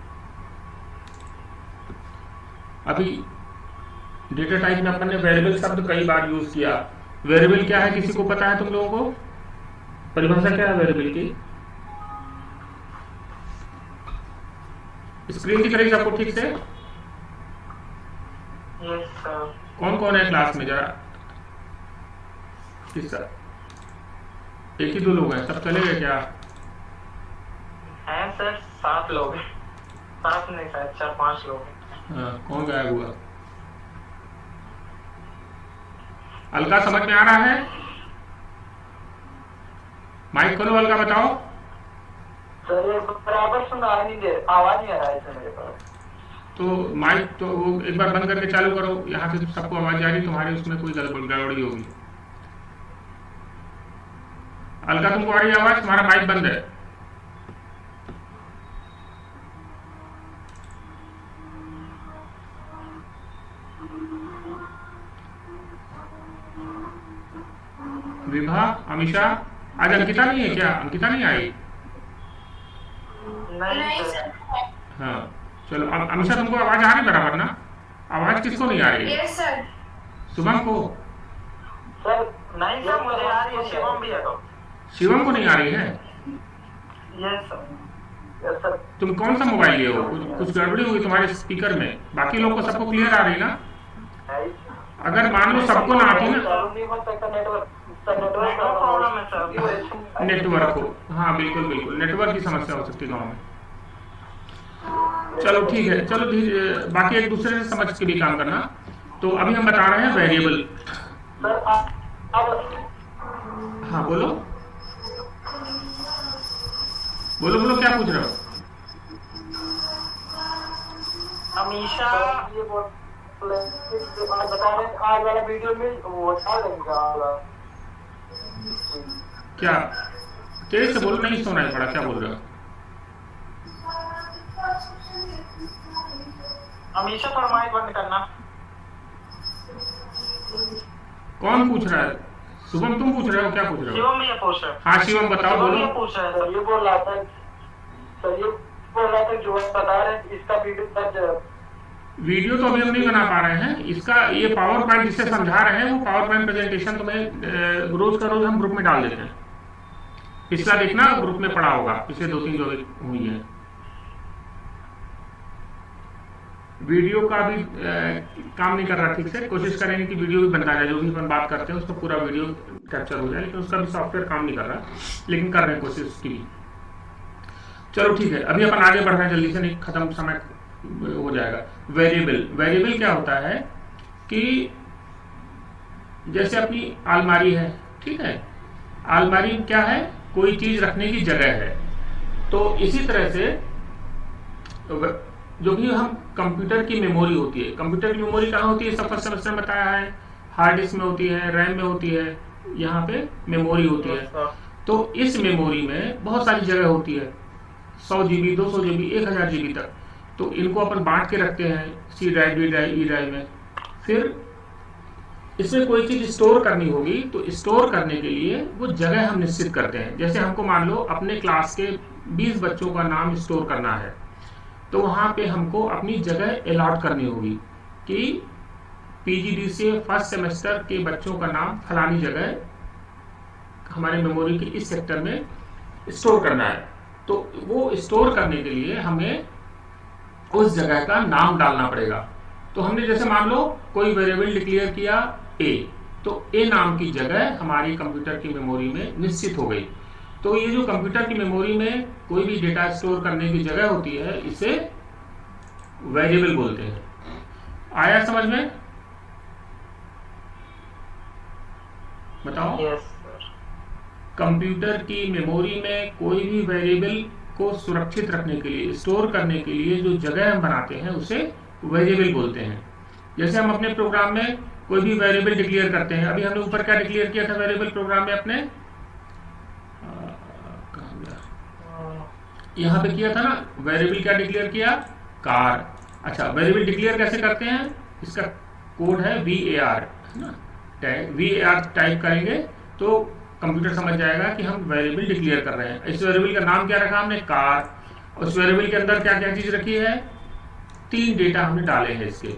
अभी डेटा टाइप में अपन ने वेरिएबल शब्द कई बार यूज किया। वेरिएबल क्या है किसी को पता है तुम लोगों को? परिभाषा क्या है वेरिएबल की? स्क्रीन दिख रही है सबको ठीक से? कौन कौन है क्लास में जरा? किस एक ही दो लोग हैं, सब चले गए क्या? हैं सर 7 लोग हैं, 7 नहीं शायद 4-5 लोग हैं। हाँ, कौन गायब हुआ? अलका समझ में आ रहा है? माइक खोलो अलका, बताओ। सर ये बराबर सुना नहीं दे, आवाज नहीं आ रहा है मेरे पास। तो माइक तो वो एक बार बंद करके चालू करो, यहाँ से सबको आवाज जा रही, तुम्हारे उसमें कोई गड़बड़ी होगी। अलका तुमको आ रही है आवाज? तुम्हारा माइक बंद है। विभा, अमीशा, आज अंकिता नहीं है क्या? अंकिता नहीं आई? नहीं सर। हाँ चलो, अब अमीशा तुमको आवाज आ रही बराबर ना? आवाज किसको नहीं आ रही है? Yes sir. शुभम को? सर नहीं सर, मुझे आ रही है, शिवम भी है। शिवम को नहीं आ रही है? Yes sir. तुम कौन सा मोबाइल लिए हो? कुछ गड़बड़ी हुई तुम्हारे स्पीकर में? बाकी लोग को सबको क्लियर आ रही ना? अगर मान लो सबको ना आती ना, नेटवर्क हो, हाँ बिल्कुल बिल्कुल नेटवर्क की समस्या हो सकती है गाँव में। चलो ठीक है, चलो बाकी एक दूसरे से समझ के भी काम करना। तो अभी हम बता रहे हैं वेरिएबल। हाँ बोलो बोलो बोलो, क्या पूछ रहे हो? अमीशा ये बता रहे हैं आज वाला वीडियो में वो अच्छा लगेगा। क्या तेज से बोलो, नहीं सुनाई पड़ा, क्या बोल रहे हो? अमीशा थोड़ा माइक बंद करना। कौन पूछ रहा है? शुभम तुम पूछ रहे हो? क्या पूछ रहे हो? शिवम भी ये पूछ रहा है। हाँ शिवम बताओ, बोलो। ये पूछ रहा है सर, ये बोल रहा था सर, ये बोल रहा था जो बता रहे हैं इसका वीडियो तो अभी हम नहीं बना पा रहे हैं इसका। ये पावर पॉइंट जिससे समझा रहे हैं वो पावर पॉइंट प्रेजेंटेशन तुम्हें रोज का रोज हम ग्रुप में डाल देते हैं। पिछला देखना ग्रुप में पड़ा होगा, पिछले 2-3 जो हुई है वीडियो का भी काम नहीं कर रहा ठीक से। कोशिश करेंगे कि वीडियो भी बनता जाए, जो भी अपन बात करते हैं उसका पूरा वीडियो कैप्चर हो जाए, लेकिन उसका भी सॉफ्टवेयर काम नहीं कर रहा, लेकिन कर रहे हैं कोशिश उसकी। चलो ठीक है, अभी अपन आगे बढ़ रहे हैं जल्दी से, नहीं खत्म समय हो जाएगा। वेरिएबल, वेरिएबल क्या होता है कि जैसे अपनी अलमारी है, ठीक है, अलमारी क्या है, कोई चीज रखने की जगह है। तो इसी तरह से जो भी हम कंप्यूटर की मेमोरी होती है, कंप्यूटर की मेमोरी कहाँ होती है, सब फर्स्ट सेमेस्टर में बताया है, हार्ड डिस्क में होती है, रैम में होती है, यहाँ पे मेमोरी होती है। तो इस मेमोरी में बहुत सारी जगह होती है, 100 GB, 200 GB, 1000 GB तक। तो इनको अपन बांट के रखते हैं, C drive, D drive, E drive में। फिर इसमें कोई चीज स्टोर करनी होगी तो स्टोर करने के लिए वो जगह हम निश्चित करते हैं। जैसे हमको मान लो अपने क्लास के 20 बच्चों का नाम स्टोर करना है, तो वहां पे हमको अपनी जगह अलॉट करनी होगी कि पीजीडी से फर्स्ट सेमेस्टर के बच्चों का नाम फलानी जगह हमारे मेमोरी के इस सेक्टर में स्टोर करना है। तो वो स्टोर करने के लिए हमें उस जगह का नाम डालना पड़ेगा। तो हमने जैसे मान लो कोई वेरिएबल डिक्लेयर किया ए, तो ए नाम की जगह हमारी कंप्यूटर की मेमोरी में निश्चित हो गई। तो ये जो कंप्यूटर की मेमोरी में कोई भी डेटा स्टोर करने की जगह होती है, इसे वेरिएबल बोलते हैं। आया समझ में? बताओ। यस। कंप्यूटर की मेमोरी में कोई भी वेरिएबल को सुरक्षित रखने के लिए, स्टोर करने के लिए जो जगह हम बनाते हैं उसे वेरिएबल बोलते हैं। जैसे हम अपने प्रोग्राम में कोई भी वेरिएबल डिक्लेयर करते हैं, अभी हमने ऊपर क्या डिक्लेयर किया था वेरिएबल प्रोग्राम में अपने, यहाँ पे किया था ना, वेरिएबल क्या डिक्लेयर किया, कार। अच्छा, वेरिएबल डिक्लेयर कैसे करते हैं, इसका कोड है VAR, है ना, VAR टाइप करेंगे तो कंप्यूटर समझ जाएगा कि हम वेरिएबल डिक्लेयर कर रहे हैं। इस वेरिएबल का नाम क्या रखा हमने, कार। उस वेरिएबल के अंदर क्या क्या चीज रखी है, 3 डेटा हमने डाले हैं इसके।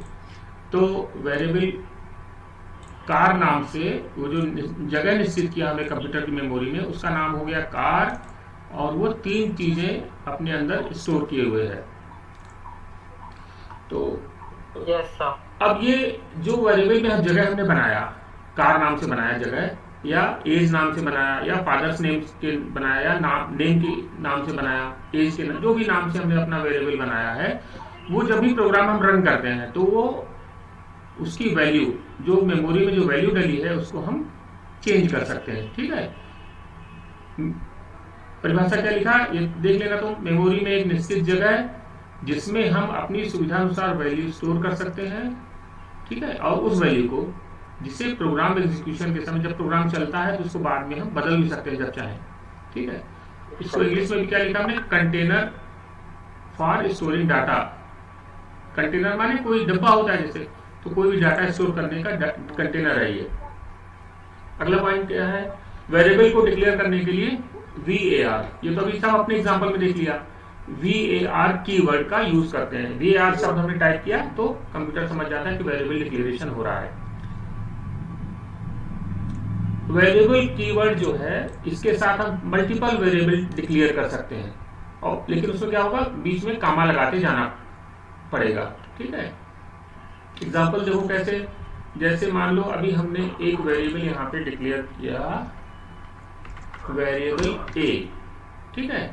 तो वेरिएबल कार नाम से वो जो जगह निश्चित किया हमने कंप्यूटर की मेमोरी में, उसका नाम हो गया कार, और वो 3 चीजें अपने अंदर स्टोर किए हुए हैं। तो यस सर। अब ये जो वेरिएबल में हम जगह हमने बनाया, कार नाम से बनाया जगह, या एज नाम से बनाया, या फादर्स नेम के बनाया, या नेम के नाम से बनाया, एज के जो भी नाम से हमने अपना वेरिएबल बनाया है, वो जब भी प्रोग्राम हम रन करते हैं तो वो उसकी वैल्यू, जो मेमोरी में जो वैल्यू डली है, उसको हम चेंज कर सकते हैं। ठीक है, परिभाषा क्या लिखा ये देख लेना। तो मेमोरी में एक निश्चित जगह है जिसमें हम अपनी सुविधा अनुसार वैल्यू स्टोर कर सकते हैं, ठीक है, और उस वैल्यू को जिसे प्रोग्राम एग्जीक्यूशन के समय जब प्रोग्राम चलता है तो उसको बाद में हम बदल भी सकते हैं जब चाहें। ठीक है, इसको इंग्लिश में भी क्या लिखा हमने, container for storing data. Container माने कोई डब्बा होता है जैसे, तो कोई भी डाटा स्टोर करने का कंटेनर है ये। अगला पॉइंट क्या है, वेरिएबल को डिक्लेयर करने के लिए VAR, ये तो अभी सब अपने एग्जांपल में देख लिया। VAR कीवर्ड का यूज करते हैं। VAR शब्द हमने टाइप किया तो कंप्यूटर समझ जाता है कि वेरिएबल डिक्लेरेशन हो रहा है। वेरिएबल कीवर्ड जो है, इसके साथ हम मल्टीपल वेरिएबल डिक्लेयर कर सकते हैं, और लेकिन उसमें क्या होगा, बीच में कामा लगाते जाना पड़ेगा। ठीक है, एग्जांपल देखो कैसे, जैसे मान लो अभी हमने एक वेरिएबल यहाँ पे डिक्लेयर किया, वेरिएबल A, ठीक है,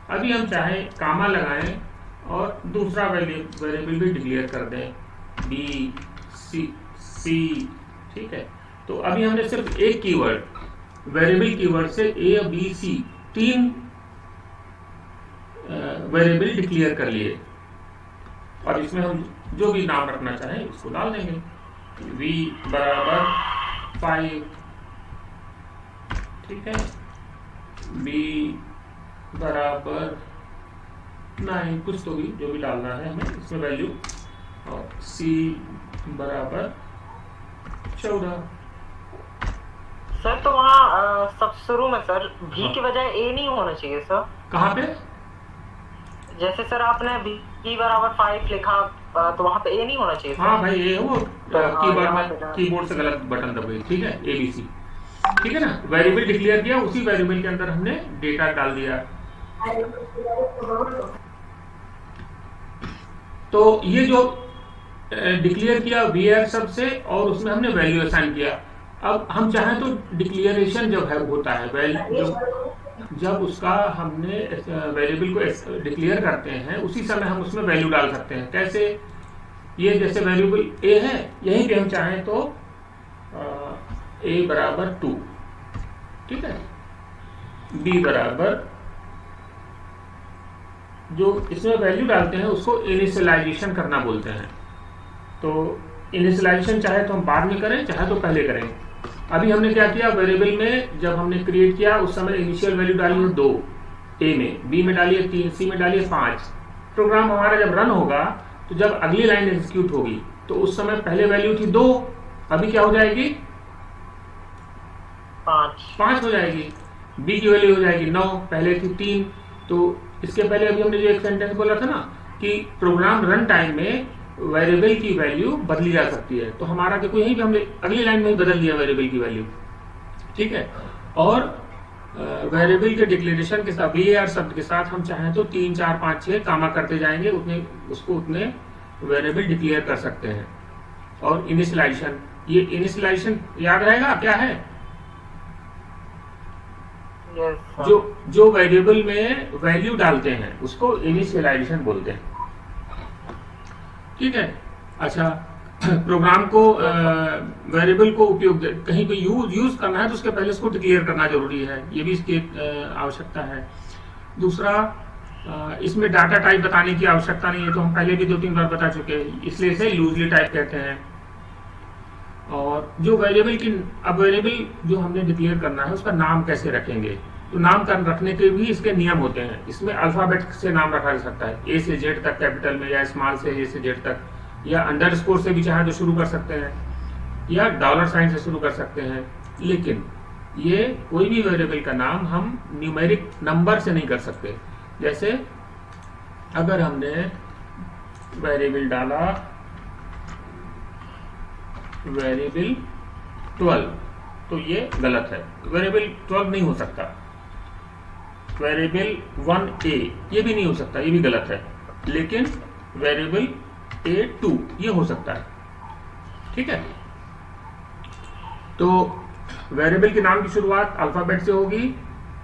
अभी हम चाहे कामा लगाएं और दूसरा वेरिएबल भी डिक्लेयर कर दें, B, C, ठीक है। तो अभी हमने सिर्फ एक कीवर्ड, वेरिएबल कीवर्ड से A, B, C 3 variable declare कर लिए, और इसमें हम जो भी नाम रखना चाहें इसको डाल देंगे। V बराबर 5, ठीक है, B बराबर 9, कुछ तो भी जो भी डालना है हमें इसमें वैल्यू, और C बराबर 14। सर तो वहाँ सब शुरू में सर V की बजाय A नहीं होना चाहिए सर। कहाँ पे? जैसे सर आपने V बराबर 5 लिखा, तो वहाँ पे A नहीं होना चाहिए। हाँ भाई, ये वो कीबोर्ड से गलत बटन दबाई, ठीक है, ABC, ठीक है ना। वेरिएबल डिक्लेयर किया, उसी वेरिएबल के अंदर हमने डेटा डाल दिया। तो ये जो डिक्लेयर किया var शब्द से और उसमें हमने वैल्यू असाइन किया। अब हम चाहें तो डिक्लेरेशन जब है होता है जब उसका हमने वेरिएबल को डिक्लेयर करते हैं उसी समय हम उसमें वैल्यू डाल सकते हैं। कैसे? ये जैसे वेरिएबल a है, यहीं पे हम चाहें तो a बराबर 2, ठीक है, b बराबर, जो इसमें वैल्यू डालते हैं उसको इनिशियलाइजेशन करना बोलते हैं। तो इनिशियलाइजेशन चाहे तो हम बाद में करें, चाहे तो पहले करें। अभी हमने क्या किया, वेरिएबल में जब हमने क्रिएट किया उस समय इनिशियल वैल्यू डाली है 2 a में, b में डालिए 3, c में डालिए 5। प्रोग्राम हमारा जब रन होगा तो जब अगली लाइन एग्जीक्यूट होगी तो उस समय पहले वैल्यू थी 2, अभी क्या हो जाएगी? 5 हो जाएगी। b की वैल्यू हो जाएगी 9, पहले थी 3। तो इसके पहले अभी हमने जो एक सेंटेंस बोला था ना कि प्रोग्राम रन टाइम में वेरिएबल की वैल्यू बदली जा सकती है, तो हमारा देखो यहीं पे हमने अगली लाइन में ही बदल दिया वेरिएबल की वैल्यू, ठीक है। और वेरिएबल के डिक्लेरेशन के साथ var शब्द के साथ हम चाहें तो 3, 4, 5, 6 कामा करते जाएंगे, उतने वेरिएबल डिक्लेयर कर सकते हैं। और इनिशियलाइजेशन, ये इनिशियलाइजेशन याद रहेगा क्या है? जो वेरिएबल में वैल्यू डालते हैं उसको इनिशियलाइजेशन बोलते हैं, ठीक है। अच्छा, प्रोग्राम को वेरिएबल को उपयोग कहीं पे यूज करना है तो उसके पहले उसको डिक्लेयर करना जरूरी है, ये भी इसकी आवश्यकता है। दूसरा, इसमें डाटा टाइप बताने की आवश्यकता नहीं है, तो हम पहले भी 2-3 बार बता चुके हैं, इसलिए इसे लूजली टाइप कहते हैं। और जो वेरिएबल की, अब वेरिएबल जो हमने डिक्लेयर करना है उसका नाम कैसे रखेंगे, तो नाम रखने के भी इसके नियम होते हैं। इसमें अल्फाबेट से नाम रखा जा सकता है, ए से जेड तक कैपिटल में, या स्मॉल से ए से जेड तक, या अंडरस्कोर से भी चाहे तो शुरू कर सकते हैं, या डॉलर साइन से शुरू कर सकते हैं। लेकिन ये कोई भी वेरिएबल का नाम हम न्यूमेरिक नंबर से नहीं कर सकते। जैसे अगर हमने वेरिएबल डाला वेरिएबल 12, तो ये गलत है, वेरिएबल 12 नहीं हो सकता। वेरिएबल 1a ये भी नहीं हो सकता, ये भी गलत है। लेकिन वेरिएबल a2 ये हो सकता है, ठीक है। तो वेरिएबल के नाम की शुरुआत अल्फाबेट से होगी,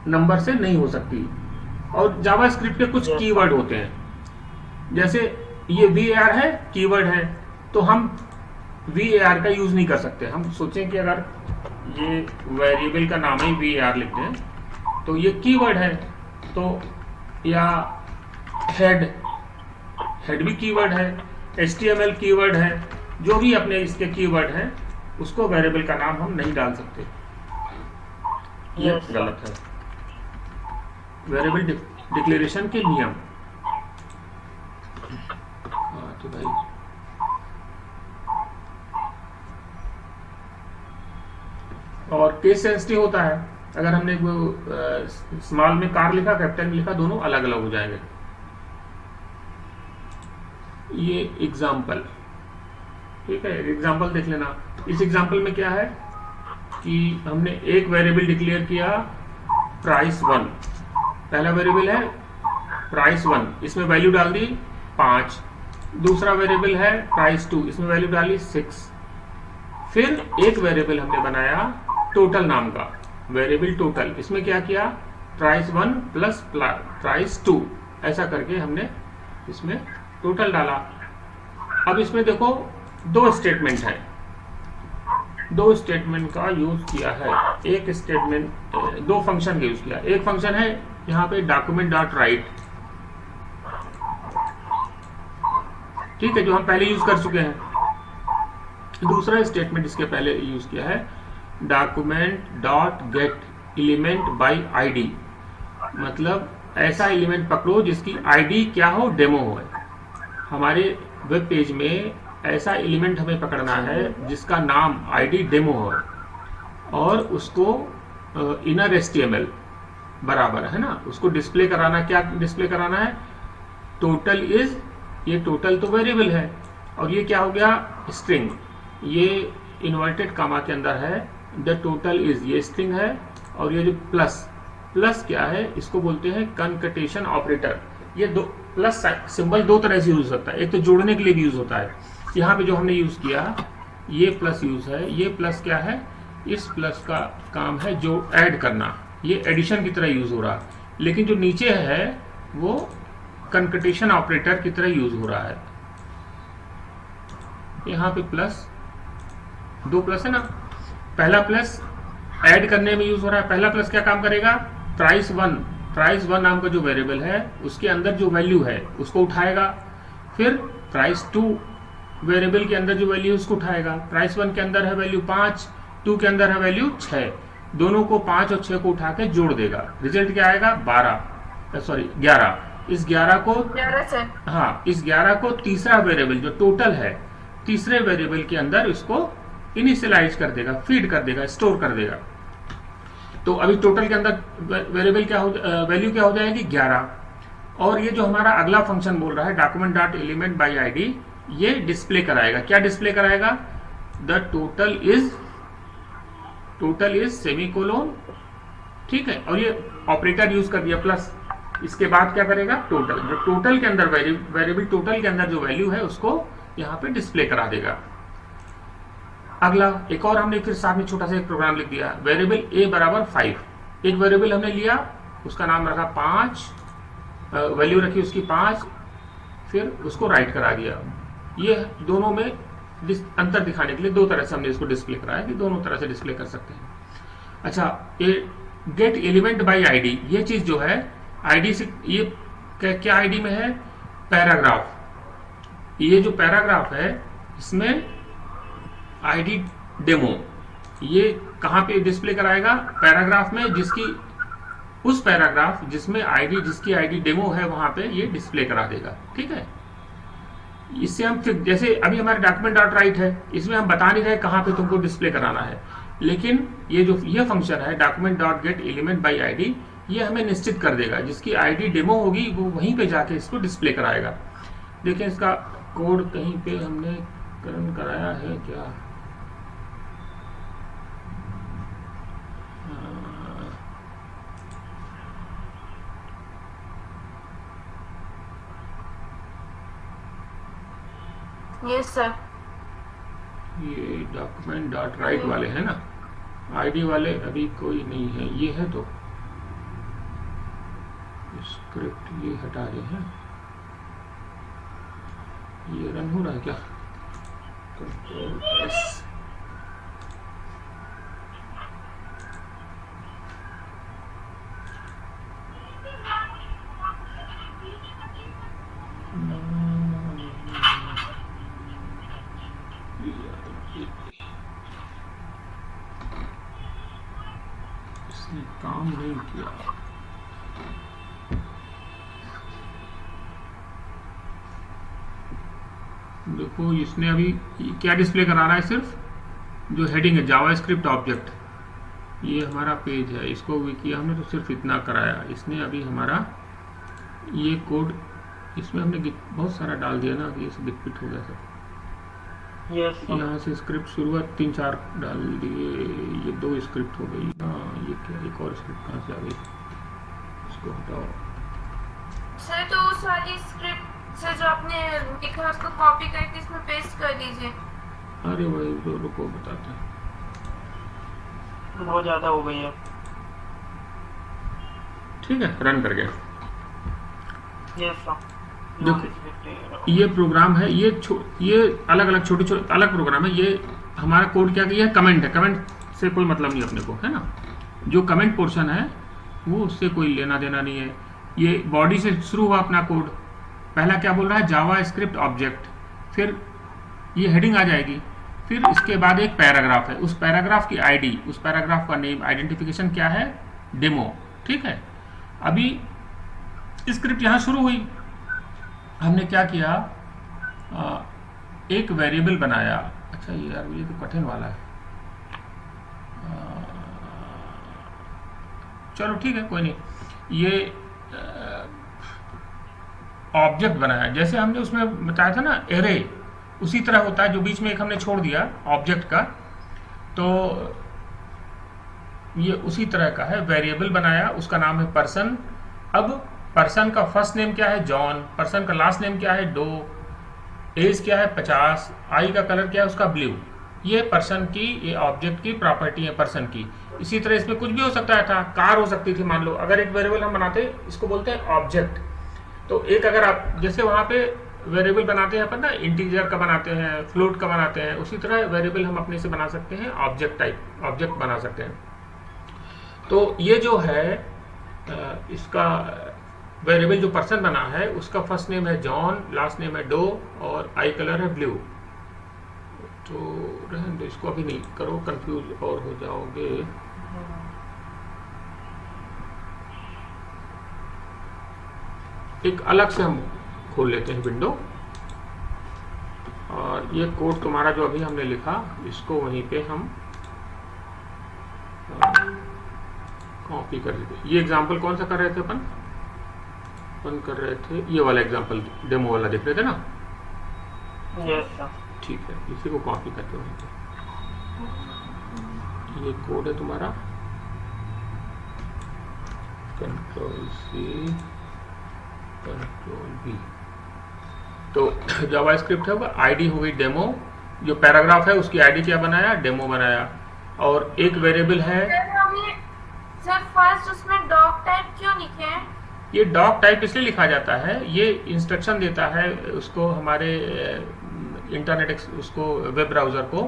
नंबर से नहीं हो सकती। और जावास्क्रिप्ट के कुछ कीवर्ड होते हैं, जैसे ये var है, कीवर्ड है, तो हम var का यूज नहीं कर सकते। हम सोचें कि अगर ये वेरिएबल का नाम ही var लिख दें तो ये कीवर्ड है, तो या हेड भी कीवर्ड है, HTML कीवर्ड है, जो भी अपने इसके कीवर्ड हैं उसको वेरिएबल का नाम हम नहीं डाल सकते, ये गलत है। वेरिएबल डिक्लेरेशन के नियम, तो भाई और केस सेंसिटिव होता है। अगर हमने स्मॉल में कार लिखा, कैपिटल में लिखा, दोनों अलग अलग हो जाएंगे। ये एग्जाम्पल, ठीक है, एग्जाम्पल देख लेना। इस एग्जाम्पल में क्या है कि हमने एक वेरिएबल डिक्लेयर किया प्राइस 1, पहला वेरिएबल है प्राइस 1, इसमें वैल्यू डाल दी 5। दूसरा वेरिएबल है प्राइस 2, इसमें वैल्यू डाली 6। फिर एक वेरिएबल हमने बनाया टोटल नाम का, वेरिएबल टोटल, इसमें क्या किया प्राइस 1 प्लस प्राइस 2, ऐसा करके हमने इसमें टोटल डाला। अब इसमें देखो 2 स्टेटमेंट है, 2 स्टेटमेंट का यूज किया है। एक स्टेटमेंट, 2 फंक्शन का यूज किया। एक फंक्शन है यहाँ पे डॉक्यूमेंट डॉट राइट, ठीक है, जो हम पहले यूज कर चुके हैं। दूसरा स्टेटमेंट इसके पहले यूज किया है document dot get element by ID, मतलब ऐसा एलिमेंट पकड़ो जिसकी आईडी क्या हो, डेमो हो। हमारे वेब पेज में ऐसा एलिमेंट हमें पकड़ना है जिसका नाम आईडी डेमो हो और उसको इनर HTML बराबर है ना, उसको डिस्प्ले कराना। क्या डिस्प्ले कराना है? टोटल इज, ये टोटल तो वेरिएबल है, और ये क्या हो गया स्ट्रिंग, ये इन्वर्टेड कामा के अंदर है। द टोटल इज ये स्ट्रिंग है, और ये जो प्लस क्या है, इसको बोलते हैं कनकटेशन ऑपरेटर। ये दो प्लस सिंबल 2 तरह से यूज होता है, एक तो जोड़ने के लिए भी यूज होता है, यहाँ पे जो हमने यूज किया ये प्लस यूज है, ये प्लस क्या है, इस प्लस का काम है जो ऐड करना, ये एडिशन की तरह यूज हो रहा है, लेकिन जो नीचे है वो कंकटेशन ऑपरेटर की तरह यूज हो रहा है। यहाँ पे प्लस, दो प्लस है ना, पहला प्लस ऐड करने में यूज हो रहा है। पहला प्लस क्या काम करेगा, प्राइस वन नाम का जो वेरिएबल है उसके अंदर जो वैल्यू है उसको उठाएगा, फिर प्राइस 2 वेरिएबल के अंदर जो वैल्यू है उसको उठाएगा। प्राइस 1 के अंदर है वैल्यू 5, 2 के अंदर है वैल्यू 6, दोनों को 5 और 6 को उठा के जोड़ देगा। रिजल्ट क्या आएगा, 11। इस 11 को 11 से, हाँ, इस 11 को तीसरा वेरिएबल जो टोटल है तीसरे वेरिएबल के अंदर इसको इनिशियलाइज कर देगा, फीड कर देगा, स्टोर कर देगा। तो अभी टोटल के अंदर वेरिएबल क्या हो, वैल्यू क्या हो जाएगी 11। और ये जो हमारा अगला फंक्शन बोल रहा है document dot element by ID, ये डिस्प्ले कराएगा, क्या डिस्प्ले कराएगा, द टोटल इज सेमीकोलोन, ठीक है, और ये ऑपरेटर यूज कर दिया प्लस, इसके बाद क्या करेगा, टोटल, जो टोटल के अंदर वेरिएबल टोटल के अंदर जो वैल्यू है उसको यहाँ पे डिस्प्ले करा देगा। अगला एक और हमने फिर साथ में छोटा सा एक प्रोग्राम लिख दिया, वेरिएबल a बराबर 5, एक वेरिएबल हमने लिया उसका नाम रखा 5, वैल्यू रखी उसकी 5, फिर उसको राइट करा दिया। ये दोनों में अंतर दिखाने के लिए दो तरह से हमने इसको डिस्प्ले कराया कि दोनों तरह से डिस्प्ले कर सकते हैं। अच्छा, ये गेट एलिमेंट बाई आईडी, ये चीज जो है आईडी से, ये क्या आईडी में है, पैराग्राफ, ये जो पैराग्राफ है इसमें आईडी डेमो, ये कहां पे डिस्प्ले कराएगा, पैराग्राफ में, जिसकी उस पैराग्राफ जिसमें आईडी, जिसकी आईडी डेमो है वहां पे ये डिस्प्ले करा देगा। ठीक है, इससे हम फिर जैसे अभी हमारे डॉक्यूमेंट डॉट राइट है, इसमें हम बता नहीं रहे कहां पे तुमको डिस्प्ले कराना है, लेकिन ये जो ये फंक्शन है document dot get element by ID, ये हमें निश्चित कर देगा जिसकी आईडी डेमो होगी वो वहीं पे जाके इसको डिस्प्ले कराएगा। देखिए इसका कोड कहीं पे हमने रन कराया है क्या, यस सर, ये डॉक्यूमेंट डॉट राइट वाले हैं ना, आईडी वाले अभी कोई नहीं है, ये है तो स्क्रिप्ट ये हटा रहे हैं, ये रन हो रहा है क्या, कंट्रोल एस, इसने काम नहीं किया। देखो इसने अभी क्या डिस्प्ले करा रहा है, सिर्फ जो हेडिंग है जावास्क्रिप्ट ऑब्जेक्ट, ये हमारा पेज है, इसको भी किया हमने तो सिर्फ इतना कराया। इसने अभी हमारा ये कोड इसमें हमने बहुत सारा डाल दिया ना, ये सब गिट हो गया सब। यस यहाँ से स्क्रिप्ट शुरुआत 3-4 डाल दिए, ये 2 स्क्रिप्ट हो गई। हाँ ये क्या, एक और स्क्रिप्ट कहाँ से आ गई, इसको हटाओ। सर तो उस वाली स्क्रिप्ट से जो आपने लिखा उसको कॉपी करके इसमें पेस्ट कर दीजिए। अरे वही तो, रुको बताते हैं। बहुत ज्यादा हो गई है। ठीक है, रन कर गया। यस सर, देखो ये प्रोग्राम है, ये अलग अलग छोटे छोटे अलग प्रोग्राम है। ये हमारा कोड क्या किया है, कमेंट है, कमेंट से कोई मतलब नहीं अपने को, है ना। जो कमेंट पोर्शन है वो उससे कोई लेना देना नहीं है। ये बॉडी से शुरू हुआ अपना कोड, पहला क्या बोल रहा है, जावा स्क्रिप्ट ऑब्जेक्ट, फिर ये हेडिंग आ जाएगी, फिर इसके बाद एक पैराग्राफ है, उस पैराग्राफ की आईडी, उस पैराग्राफ का नेम, आइडेंटिफिकेशन क्या है, डेमो। ठीक है, अभी स्क्रिप्ट यहाँ शुरू हुई, हमने क्या किया, एक वेरिएबल बनाया। अच्छा यार ये तो कठिन वाला है, चलो ठीक है कोई नहीं। ये ऑब्जेक्ट बनाया, जैसे हमने उसमें बताया था ना एरे, उसी तरह होता है, जो बीच में एक हमने छोड़ दिया ऑब्जेक्ट का, तो ये उसी तरह का है। वेरिएबल बनाया, उसका नाम है पर्सन। अब पर्सन का फर्स्ट नेम क्या है, जॉन, पर्सन का लास्ट नेम क्या है, डो, एज क्या है 50, आई का कलर क्या है उसका ब्लू। ये पर्सन की, ये ऑब्जेक्ट की प्रॉपर्टी है पर्सन की। इसी तरह इसमें कुछ भी हो सकता था, कार हो सकती थी। मान लो अगर एक वेरिएबल हम बनाते, इसको बोलते हैं ऑब्जेक्ट। तो एक अगर आप जैसे वहाँ पे वेरिएबल बनाते हैं अपन ना, इंटीजर का बनाते हैं, फ्लोट का बनाते हैं, उसी तरह वेरिएबल हम अपने से बना सकते हैं, ऑब्जेक्ट टाइप ऑब्जेक्ट बना सकते हैं। तो ये जो है इसका वेरिएबल जो पर्सन बना है उसका फर्स्ट नेम है जॉन, लास्ट नेम है डो और आई कलर है ब्लू। तो रहने दो, इसको अभी नहीं करो, कंफ्यूज और हो जाओगे। एक अलग से हम खोल लेते हैं विंडो, और ये कोड तुम्हारा जो अभी हमने लिखा इसको वहीं पे हम कॉपी कर लेते। ये एग्जांपल कौन सा कर रहे थे अपन कर रहे थे ये वाला एग्जांपल, डेमो वाला देख रहे थे ना। Yes sir. ठीक है, इसी को कॉपी करते हो। ये कोड है तुम्हारा, कंट्रोल सी कंट्रोल बी। तो जावास्क्रिप्ट है वो आईडी हो गई डेमो, जो पैराग्राफ है उसकी आईडी क्या बनाया, डेमो बनाया। और एक वेरिएबल है सर फर्स्ट उसमें डॉक टाइप क्यों लिखे हैं? ये डॉक टाइप इसलिए लिखा जाता है, ये इंस्ट्रक्शन देता है उसको, हमारे इंटरनेट उसको वेब ब्राउज़र को,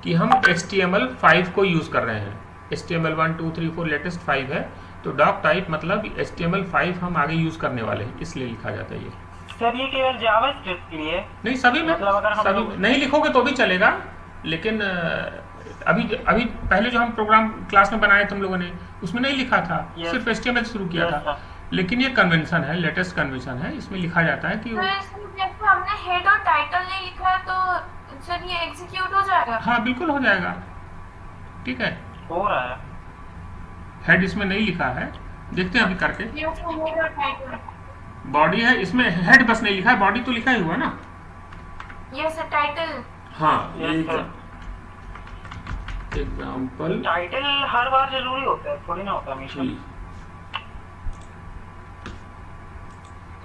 कि हम HTML5 को यूज़ कर रहे हैं। HTML 1 2 3 4 लेटेस्ट 5 है, तो डॉक टाइप मतलब HTML5 हम आगे यूज़ करने वाले हैं, इसलिए लिखा जाता है ये। सर ये केवल जावास्क्रिप्ट के लिए? नहीं, सभी में, मतलब अगर हम सभी में नहीं लिखोगे तो भी चलेगा, लेकिन अभी पहले जो हम प्रोग्राम क्लास में बनाए तुम लोगों ने उसमें नहीं लिखा था, सिर्फ HTML शुरू किया था। लेकिन ये कन्वेंशन है, लेटेस्ट कन्वेंशन है, इसमें लिखा जाता है कि जैसे हमने हेड और टाइटल नहीं लिखा है तो सर ये एग्जीक्यूट हो जाएगा? हाँ बिल्कुल हो जाएगा, ठीक है, हो रहा है। हेड इसमें नहीं लिखा है, देखते हैं अभी करके। हेड और टाइटल बॉडी है, इसमें हेड बस नहीं लिखा है, बॉडी तो लिखा ही हुआ ना। Yes sir, title. हाँ, Yes, sir. एग्जाम्पल टाइटल हर बार जरूरी होता है, थोड़ी ना होता हमेशा।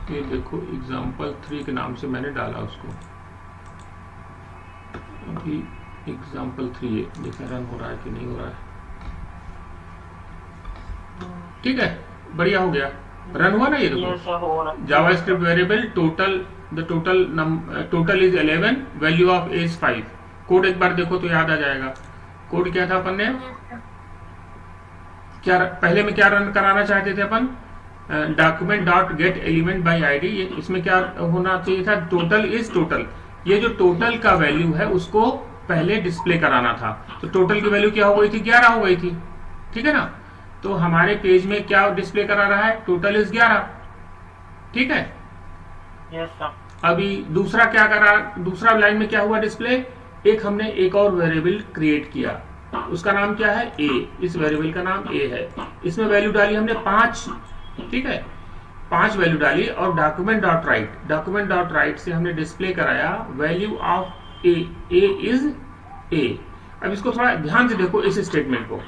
ये देखो example3 के नाम से मैंने डाला उसको। अभी example3 देखिए रन हो रहा है कि नहीं हो रहा है। ठीक है, बढ़िया हो गया, रन हुआ ना ये देखो। JavaScript variable total, the total is 11, value of age 5। Code एक बार देखो तो याद आ जाएगा। कोड क्या था अपन ने, क्या पहले में क्या रन कराना चाहते थे अपन, document dot get element by ID. इसमें क्या होना चाहिए था, टोटल इज टोटल। ये जो टोटल का वैल्यू है उसको पहले डिस्प्ले कराना था। तो टोटल की वैल्यू क्या हो गई थी, 11 हो गई थी, ठीक है ना। तो हमारे पेज में क्या डिस्प्ले करा रहा है, टोटल इज 11, ठीक है। Yes sir. अभी दूसरा क्या करा, दूसरा लाइन में क्या हुआ डिस्प्ले, एक हमने एक और वेरिएबल क्रिएट किया, उसका नाम क्या है ए, इस वेरिएबल का नाम ए है। इसमें वैल्यू डाली हमने 5, ठीक है, 5 वैल्यू डाली। और डॉक्यूमेंट डॉट राइट से हमने डिस्प्ले कराया value of A, A is a. अब इसको थोड़ा ध्यान से देखो इस स्टेटमेंट को।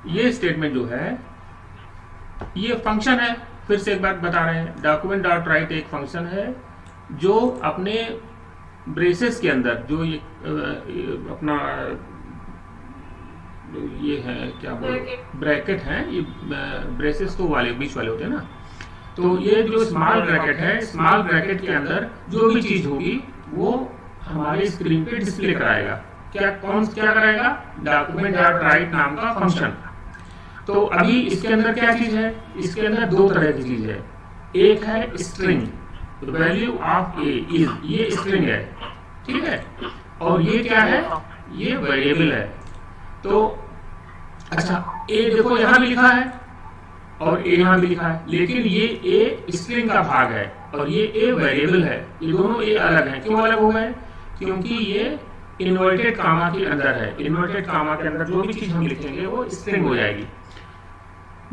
ये स्टेटमेंट जो है ये फंक्शन है, फिर से एक बात बता रहे हैं, डॉक्यूमेंट डॉट राइट एक फंक्शन है जो अपने ब्रेसेस के अंदर जो ये अपना ये है क्या बोलो, ब्रैकेट है, ये ब्रेसेस तो वाले बीच वाले होते हैं ना। तो ये जो स्मॉल ब्रैकेट है, स्मॉल ब्रैकेट के अंदर जो भी चीज होगी वो हमारी स्क्रीन पे डिस्प्ले कराएगा। क्या कराएगा, डॉक्यूमेंट डॉट राइट नाम का फंक्शन। तो अभी इसके अंदर क्या चीज है, इसके अंदर 2 तरह की चीज है। एक है string, value of A is, ये स्ट्रिंग है, ठीक है। और ये क्या है, ये वेरिएबल है। तो अच्छा, ए देखो यहां भी लिखा है और ए यहां भी लिखा है, लेकिन ये ए स्ट्रिंग का भाग है और ये ए वेरिएबल है। ये दोनों ए अलग हैं। क्यों अलग हो गए, क्योंकि ये इन्वर्टेड कामा के अंदर है। इन्वर्टेड कामा के अंदर जो भी चीज हम लिखेंगे वो स्ट्रिंग हो जाएगी।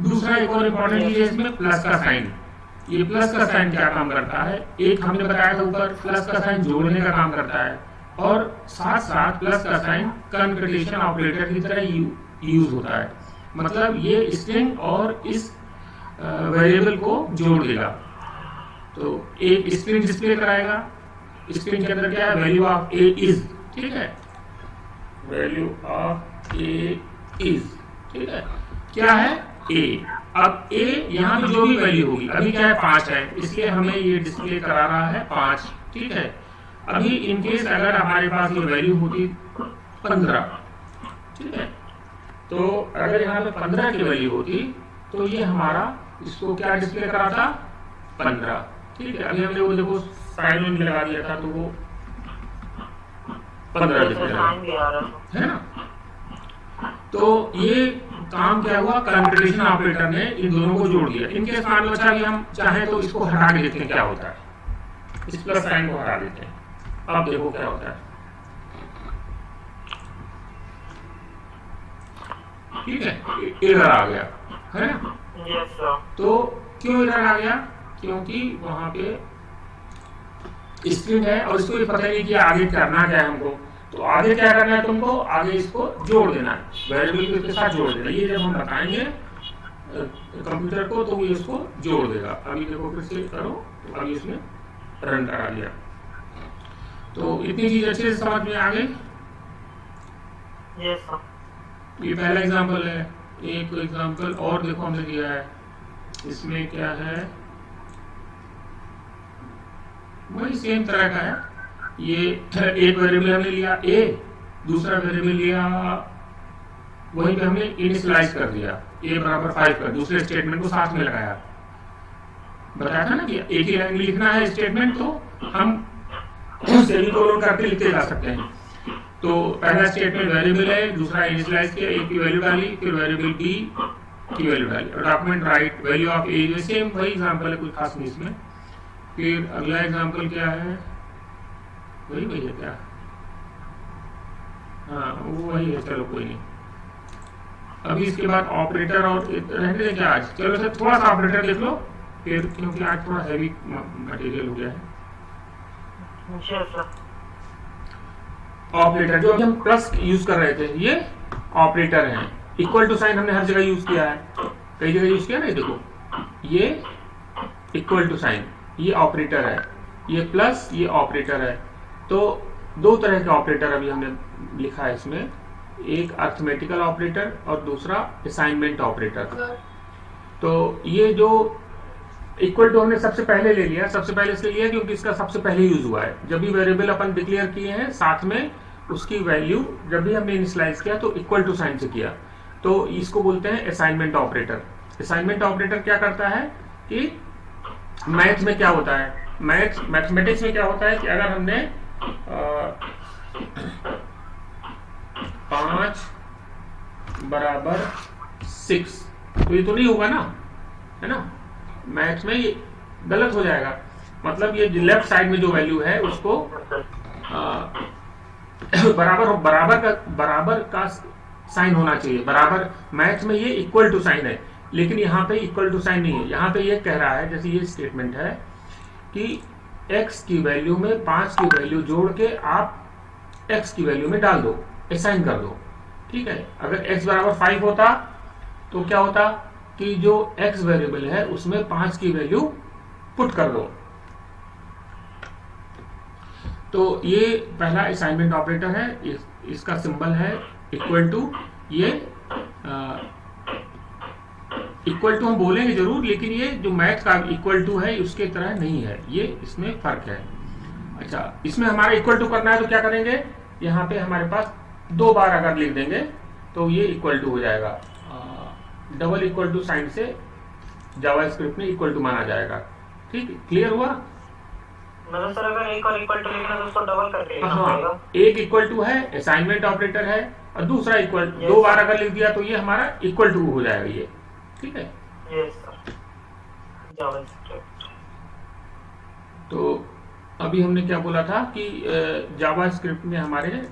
दूसरा एक और इम्पोर्टेंट चीज है इसमें, प्लस का साइन। ये प्लस का साइन क्या काम करता है, एक हमने बताया था ऊपर, प्लस का साइन जोड़ने का काम करता है, और साथ साथ प्लस का साइन कन्वर्टेशन ऑपरेटर की तरह यूज होता है। मतलब ये स्ट्रिंग और इस वेरिएबल को जोड़ देगा। तो एक स्ट्रिंग डिस्प्ले कराएगा, स्ट्रिंग के अंदर क्या है, वैल्यू ऑफ ए इज, ठीक है, वैल्यू ऑफ ए इज, ठीक है, क्या है ए। अब ए यहाँ पे जो भी वैल्यू होगी, अभी क्या है 5 है, इसलिए हमें ये डिस्प्ले करा रहा है 5, ठीक है। अभी इनकेस अगर हमारे पास ये वैल्यू होती 15, ठीक है, तो अगर यहाँ पे 15 की वैल्यू होती तो ये हमारा इसको क्या डिस्प्ले करा था 15, ठीक है। अभी हमने वो देखो साइड में लगा दिया था तो वो 15 डिस्प्ले है ना। तो ये काम क्या हुआ, कंकैटिनेशन ऑपरेटर ने इन दोनों को जोड़ दिया। इनके मान लो अच्छा, हम चाहें तो इसको हटा के देखते हैं क्या होता है, इस प्लस साइन को हटा देते हैं, अब देखो क्या होता है, ठीक है, एरर आ गया है ना। Yes sir. तो क्यों एरर आ गया, क्योंकि वहां पे स्ट्रिंग है और इसको ये पता नहीं कि आगे करना क्या है हमको। तो आगे क्या करना है तुमको, आगे इसको जोड़ देना है, वेरिएबल को इसके साथ जोड़ देना। ये जब हम बताएंगे कंप्यूटर को तो वो इसको जोड़ देगा। अभी देखो फिर से करो, तो अभी इसमें रन करा दिया। तो इतनी चीज अच्छे से समझ में आ गई। Yes sir. ये पहला एग्जांपल है। एक एग्जांपल और देखो हमने दिया है, इसमें क्या है, वही सेम तरह का है। ये एक वेरिएबल हमने लिया ए, दूसरा वेरिएबल लिया, वहीं पे हमने इनिशियलाइज कर दिया ए बराबर 5 कर, दूसरे स्टेटमेंट को साथ में लगाया। बताया था ना कि एक ही लाइन में लिखना है स्टेटमेंट, तो हम सेमीकोलन करके लिखते जा सकते हैं। तो पहला स्टेटमेंट वेरिएबल है, दूसरा इनिशियलाइज किया, ए की वैल्यू डाली, फिर वेरिएबल बी की वैल्यू डाली, और document right value of A, same वही एग्जांपल है, कोई खास नहीं इसमें। फिर अगला एग्जांपल क्या है, वही है क्या, हाँ वो वही है, चलो कोई नहीं। अभी इसके बाद ऑपरेटर और रहने दें क्या आज, चलो सर थोड़ा सा ऑपरेटर देख लो फिर, क्योंकि आज थोड़ा हैवी मटेरियल हो गया है। ऑपरेटर जो अभी हम प्लस यूज कर रहे थे, ये ऑपरेटर हैं। इक्वल टू साइन हमने हर जगह यूज किया है, कई जगह यूज किया ना। देखो ये इक्वल टू साइन, ये ऑपरेटर है, ये प्लस, ये ऑपरेटर है। तो दो तरह के ऑपरेटर अभी हमने लिखा है इसमें, एक अर्थमेटिकल ऑपरेटर और दूसरा असाइनमेंट ऑपरेटर। तो ये जो इक्वल टू हमने सबसे पहले ले लिया, सबसे पहले इसलिए लिया क्योंकि इसका सबसे पहले यूज हुआ है। जब भी वेरिएबल अपन डिक्लेयर किए हैं, साथ में उसकी वैल्यू जब भी हमने इनिशियलाइज किया तो इक्वल टू साइन से किया, तो इसको बोलते हैं असाइनमेंट ऑपरेटर। असाइनमेंट ऑपरेटर क्या करता है कि मैथ में क्या होता है, मैथमेटिक्स में क्या होता है कि अगर हमने 5 बराबर 6, तो ये तो नहीं होगा ना, है ना। मैथ में ये गलत हो जाएगा, मतलब ये लेफ्ट साइड में जो वैल्यू है उसको बराबर का साइन होना चाहिए। बराबर मैथ में ये इक्वल टू साइन है, लेकिन यहाँ पे इक्वल टू साइन नहीं है। यहाँ पे ये कह रहा है, जैसे ये स्टेटमेंट है कि x की वैल्यू में 5 की वैल्यू जोड़ के आप x की वैल्यू में डाल दो, असाइन कर दो, ठीक है। अगर x बराबर 5 होता तो क्या होता कि जो x वेरिएबल है उसमें 5 की वैल्यू पुट कर दो। तो ये पहला असाइनमेंट ऑपरेटर है, इसका सिंबल है इक्वल टू। ये इक्वल टू हम बोलेंगे जरूर, लेकिन ये जो मैथ का इक्वल टू है उसके तरह नहीं है, ये इसमें फर्क है। अच्छा, इसमें हमारा इक्वल टू करना है तो क्या करेंगे, यहाँ पे हमारे पास 2 बार अगर लिख देंगे तो ये इक्वल टू हो जाएगा। डबल इक्वल टू साइन से जावास्क्रिप्ट में इक्वल टू माना जाएगा। ठीक, क्लियर हुआ। मतलब सर अगर एक और इक्वल टू लिखना है तो उसको डबल करके लिखना पड़ेगा। एक इक्वल टू है, असाइनमेंट ऑपरेटर है, और दूसरा इक्वल, 2 बार अगर लिख दिया तो ये हमारा इक्वल टू हो जाएगा ये, ठीक है। Yes sir, JavaScript. तो अभी हमने क्या बोला था कि जावास्क्रिप्ट में हमारे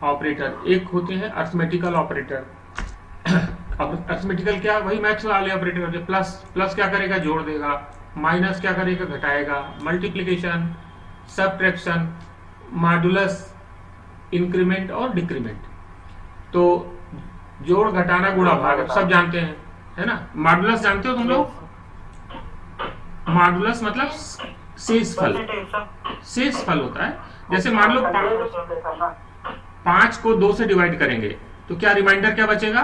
ऑपरेटर एक होते हैं अर्थमेटिकल ऑपरेटर। अब अर्थमेटिकल क्या, वही मैथ्स वाले ऑपरेटर होते हैं। प्लस क्या करेगा, जोड़ देगा। माइनस क्या करेगा, घटाएगा। मल्टीप्लिकेशन, सबट्रैक्शन, मॉडुलस, इंक्रीमेंट और डिक्रीमेंट। तो जोड़, घटाना, गुणा, भाग सब जानते हैं, है ना। मॉडुलस जानते हो तुम लोग, मॉडुलस मतलब शेषफल, शेषफल होता है। जैसे मान लो 5 को 2 से डिवाइड करेंगे तो क्या रिमाइंडर क्या बचेगा?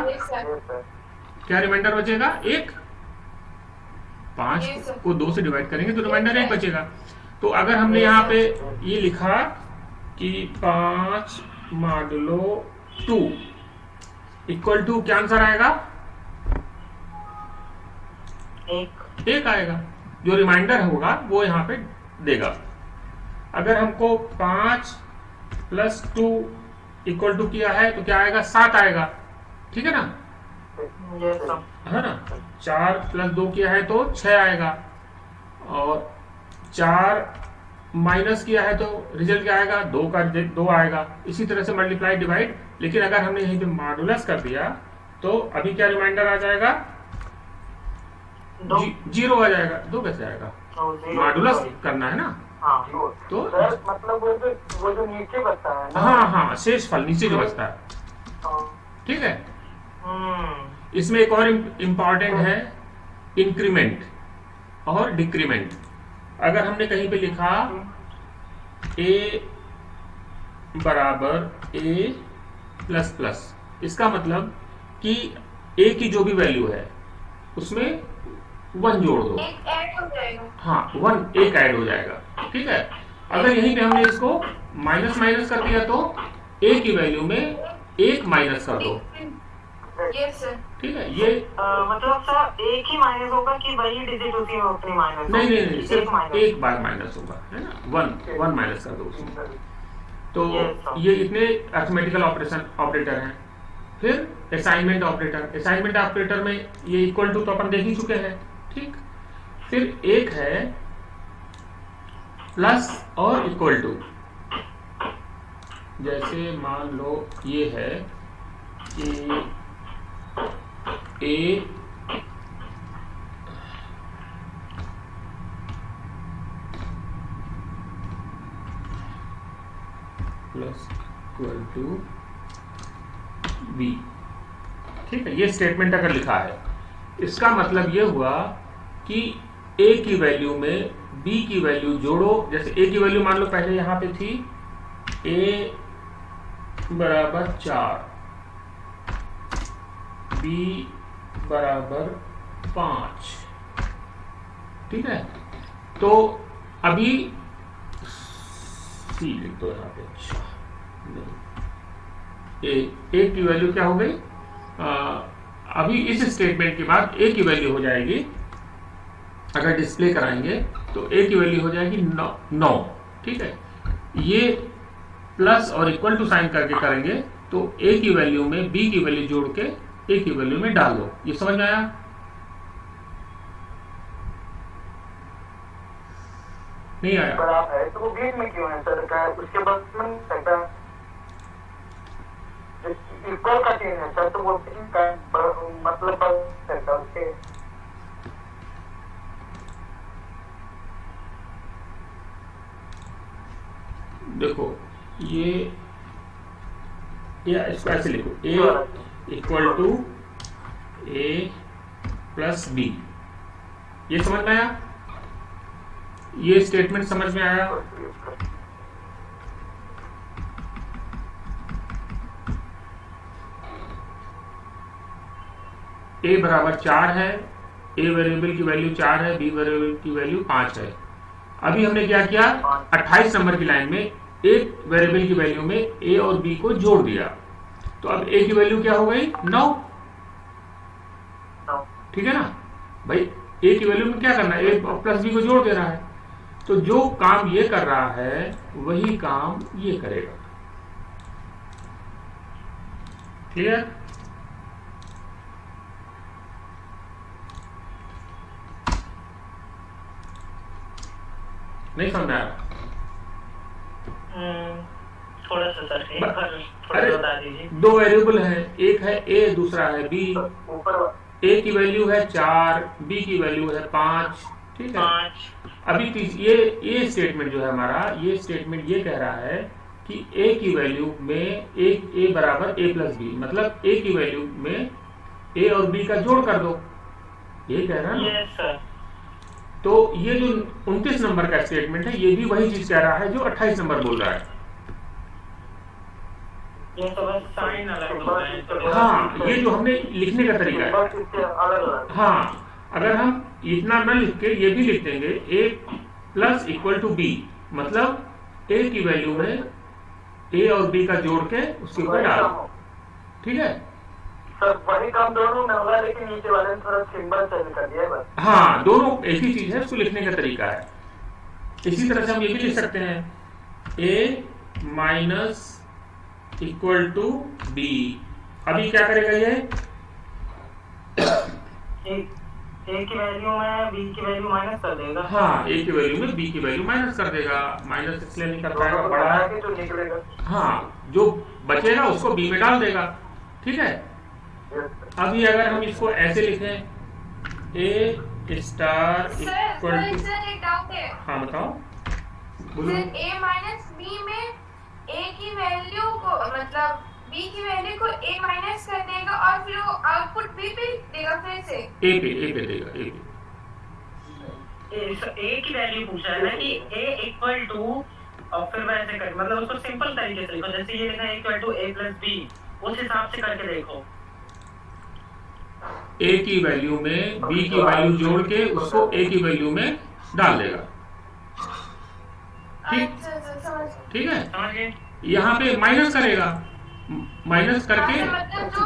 क्या रिमाइंडर बचेगा? 1। 5 को 2 से डिवाइड करेंगे तो रिमाइंडर 1 बचेगा। तो अगर हमने यहाँ पे ये लिखा कि 5 मॉडुलो 2 इक्वल टू क्या आंसर आएगा? 1 आएगा। जो रिमाइंडर होगा वो यहाँ पे देगा। अगर हमको 5 प्लस 2 इक्वल टू किया है तो क्या आएगा? 7 आएगा। ठीक है ना? है ना? 4 प्लस 2 किया है तो 6 आएगा, और 4 माइनस किया है तो रिजल्ट क्या आएगा? 2 का 2 आएगा। इसी तरह से मल्टीप्लाई डिवाइड। लेकिन अगर हमने यहीं पे मॉडुलस कर दिया तो अभी क्या रिमाइंडर आ जाएगा? 0 आ जाएगा। 2 कैसे आएगा? मॉडुलस करना है ना। तो मतलब वो जो नीचे बचता है ना, हाँ, शेषफल नीचे जो बचता है। ठीक है। इसमें एक और इम्पॉर्टेंट है इंक्रीमेंट और डिक्रीमेंट। अगर हमने कहीं पे लिखा a बराबर a प्लस प्लस, इसका मतलब कि a की जो भी वैल्यू है उसमें 1 जोड़ दो। एक ऐड हो जाएगा। हाँ, 1 ऐड हो जाएगा। ठीक है। अगर यहीं पे हमने इसको माइनस माइनस कर दिया तो a की वैल्यू में 1 माइनस कर दो। Yes sir. ठीक है। ये मतलब सर एक ही माइनस होगा कि वही डिजिट उसी में उतनी माइनस? नहीं, सिर्फ एक बार माइनस होगा, है ना। 1 माइनस कर दो उसमें। तो ये इतने अरिथमेटिकल ऑपरेटर हैं। फिर असाइनमेंट ऑपरेटर में ये इक्वल टू तो अपन देख ही चुके हैं। ठीक। फिर एक है प्लस और इक्वल टू। जैसे मान लो ये है कि a plus equal to b। ठीक है। ये स्टेटमेंट अगर लिखा है, इसका मतलब ये हुआ कि a की वैल्यू में b की वैल्यू जोड़ो। जैसे a की वैल्यू मान लो पहले यहां पे थी a बराबर 4, b बराबर 5। ठीक है। तो अभी सी लिख दो यहाँ पे। अच्छा, ए की वैल्यू क्या हो गई? अभी इस स्टेटमेंट के बाद ए की वैल्यू हो जाएगी, अगर डिस्प्ले कराएंगे तो ए की वैल्यू हो जाएगी 9। ठीक है। ये प्लस और इक्वल टू साइन करके करेंगे तो ए की वैल्यू में बी की वैल्यू जोड़ के ए की वैल्यू में डाल दो। ये समझ में आया? नहीं आया? बराबर है तो वो बीच में क्यों है सर? का उसके बाद में सकता इक्वल का चेंज है सर, तो वो का मतलब बदल सकता है उसके। देखो ये या इसको ऐसे लिखो, a equal to a plus b। ये समझ में आया? ये स्टेटमेंट समझ में आया? a बराबर 4 है, a वेरिएबल की वैल्यू 4 है, b वेरिएबल की वैल्यू 5 है। अभी हमने क्या किया? 28 नंबर की लाइन में एक वेरिएबल की वैल्यू में a और b को जोड़ दिया। तो अब a की वैल्यू क्या हो गई? 9। ठीक है ना भाई? a की वैल्यू में क्या करना है? a प्लस b को जोड़ देना है। तो जो काम ये कर रहा है वही काम ये करेगा। क्लियर? नहीं समझ आया? थोड़ा सा सर एक बार थोड़ा बता दीजिए। 2 वेरिएबल है, एक है a, दूसरा है b। ऊपर a की वैल्यू है 4, b की वैल्यू है 5। ठीक है। 5। अभी ये स्टेटमेंट जो है हमारा, ये स्टेटमेंट ये कह रहा है कि a की वैल्यू में a बराबर a प्लस b, मतलब a की वैल्यू में a और b का जोड़ कर दो। ये कह रहा है ना? Yes sir. तो ये जो 29 नंबर का स्टेटमेंट है ये भी वही चीज कह रहा है जो 28 नंबर बोल रहा है। ये तो बस साइन अलग हो रहे हैं। हाँ, ये जो हमने लिखने का तरीका है। अलग अलग। हाँ, अगर हम इतना न लिख के ये भी लिख देंगे a plus equal to B, मतलब a की वैल्यू में a और b का जोड़ के उसके ऊपर डाल, ठीक है सर वही काम दोनों में होगा, लेकिन नीचे वाले ने थोड़ा सिंबल चेंज कर दिया है बस। हाँ, दोनों एक ही चीज है, उसको लिखने का तरीका है। इसी तरह से हम ये भी लिख सकते हैं a minus equal to B. अभी क्या करेगा ये, ए की वैल्यू में बी की वैल्यू माइनस कर देगा। हाँ, a की वैल्यू में b की वैल्यू माइनस कर देगा। माइनस इसलिए नहीं कर पाएगा, बड़ा है तो निकलेगा। हाँ, जो बचेगा उसको b में डाल देगा, ठीक है। अभी अगर हम इसको ऐसे लिखें a star equal to, sir एक डाउट है। हाँ बताओ, बोलो। सर a माइनस बी में a की वैल्यू को मतलब b की वैल्यू को a माइनस कर देगा और फिर वो आउटपुट b पे देगा फिर से। a पे देगा, a पे। ए की वैल्यू पूछा है ना कि a इक्वल टू, और फिर वैसे कर, मतलब उसको सिंपल तरीके से लिखो, जैसे ये लिखा है equal to a plus B, उस हिसाब से करके देखो। a की वैल्यू में b की वैल्यू जोड़ के उसको a की वैल्यू में डाल देगा, ठीक, अच्छा समझ। ठीक है। समझ गए? यहाँ पे माइनस करेगा, माइनस करके, मतलब जो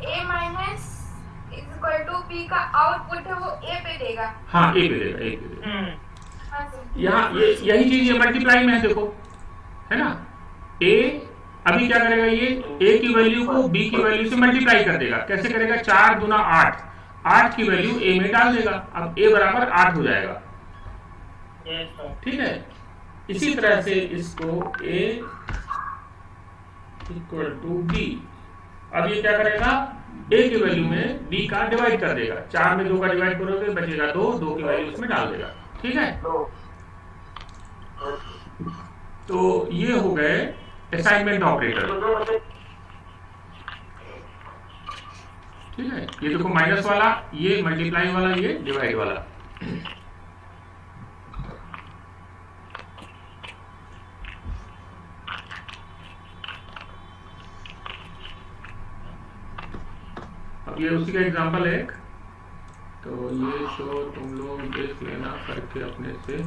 a minus equal to b का आउटपुट है वो a पे देगा। हाँ a पे देगा, a पे देगा। हाँ सर। यहाँ ये यही चीज ये मल्टीप्लाई में है, देखो, है ना। a अभी क्या करेगा, ये a की वैल्यू को b की वैल्यू से मल्टीप्लाई कर देगा। कैसे करेगा, 4 गुना 8, 8 की वैल्यू a में डाल देगा। अब a बराबर 8 हो जाएगा, ठीक है। इसी तरह से इसको a इक्वल टू b, अब ये क्या करेगा, a की वैल्यू में b का डिवाइड कर देगा। 4 में 2 का डिवाइड करोगे बचेगा 2, 2 की वैल्यू उसमें डाल देगा, ठीक है। तो ये हो गए असाइनमेंट ऑपरेटर, ठीक है। ये देखो माइनस वाला, ये मल्टीप्लाई वाला, ये डिवाइड वाला। अब ये उसी का एग्जांपल है एक, तो ये तो तुम लोग देख लेना करके अपने से।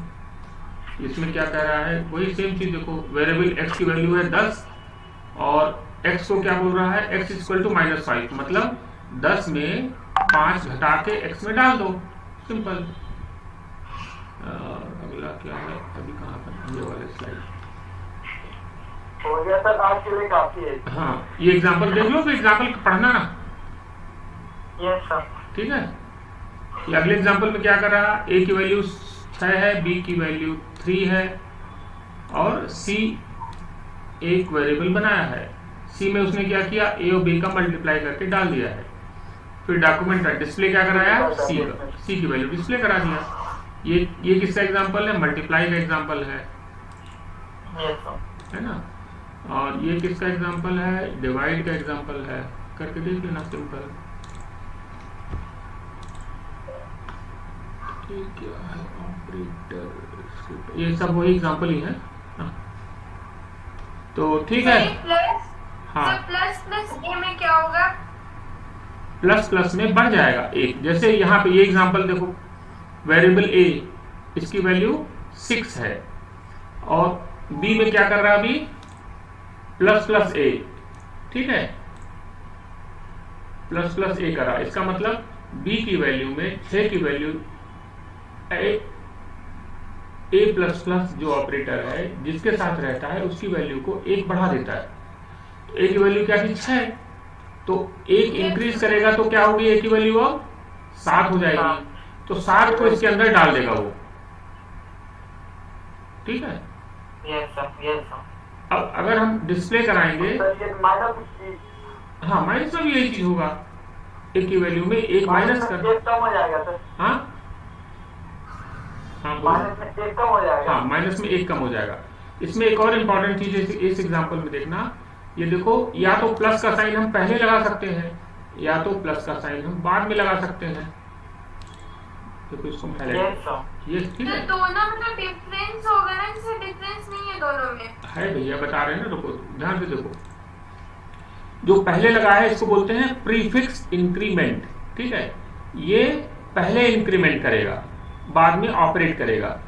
इसमें क्या कह रहा है, वही सेम चीज देखो, वेरिएबल x की वैल्यू है 10 और x को क्या बोल रहा है, x इक्वल टू -5, मतलब 10 में 5 घटा के x में डाल दो, सिंपल। अगला क्या है, अभी कहाँ पर, ये वाले स्लाइड हो गया सर, आज के लिए काफी है। हाँ, ये एग्जांपल देख लो, फिर एग्जांपल पढ़ना ना, यस सर। ठीक है। ये अगले एग्जांपल में क्या कर रहा है, a की वैल्यू 6 है, b की वैल्यू 3 है और c एक वेरिएबल बनाया है। c में उसने क्या किया, a और b का मल्टीप्लाई करके डाल दिया है। फिर डॉक्यूमेंट का डिस्प्ले क्या कराया, c का, c की वैल्यू डिस्प्ले करा दिया। ये किसका एग्जांपल है, मल्टीप्लाई का एग्जांपल है, यस सर। है ना। और ये किसका एग्जांपल है, डिवाइड का एग्जांपल है, करके देख लेना, सिंपल। क्या है ऑपरेटर, ये सब वही एग्जांपल ही है। तो ठीक है। प्लस, हाँ, प्लस प्लस a में क्या होगा, प्लस प्लस में बढ़ जाएगा एक। जैसे यहाँ पे ये एग्जांपल देखो, वेरिएबल a, इसकी वैल्यू 6 है और b में क्या कर रहा है अभी, प्लस प्लस a, ठीक है, प्लस प्लस a करा। इसका मतलब b की वैल्यू में 6 की वैल्यू a प्लस प्लस जो ऑपरेटर है जिसके साथ रहता है उसकी वैल्यू को 1 बढ़ा देता है। तो a की वैल्यू क्या थी, 6, तो 1 इंक्रीज करेगा तो क्या होगी, a की वैल्यू अब 7 हो जाएगी। तो 7 को इसके अंदर डाल देगा वो, ठीक है। Yes sir, yes sir. अब अगर हम डिस्प्ले कराएंगे, हाँ माइनस में भी यही चीज होगा, a की वैल्यू में 1 माइनस कर, कम हो जाएगा सर। हाँ हाँ माइनस में 1 कम हो जाएगा। हाँ, माइनस में 1 कम हो जाएगा। इसमें एक और इम्पोर्टेंट चीज इस एग्जांपल में देखना, ये देखो, या तो प्लस का साइन हम पहले लगा सकते हैं या तो प्लस का साइन हम बाद में लगा सकते हैं। देखो इसको मैं यस हाईलाइट, सर। ये ठीक तो है, दोनों में तो डिफरेंस होगा ना, जैसे डिफरेंस नहीं है दोनों में। है भैया बता रहे हैं ना, रुको ध्यान से देखो। जो पहले लगा है इसको बोलते हैं प्रीफिक्स इंक्रीमेंट, ठीक है। ये पहले इंक्रीमेंट करेगा, बाद में ऑपरेट करेगा।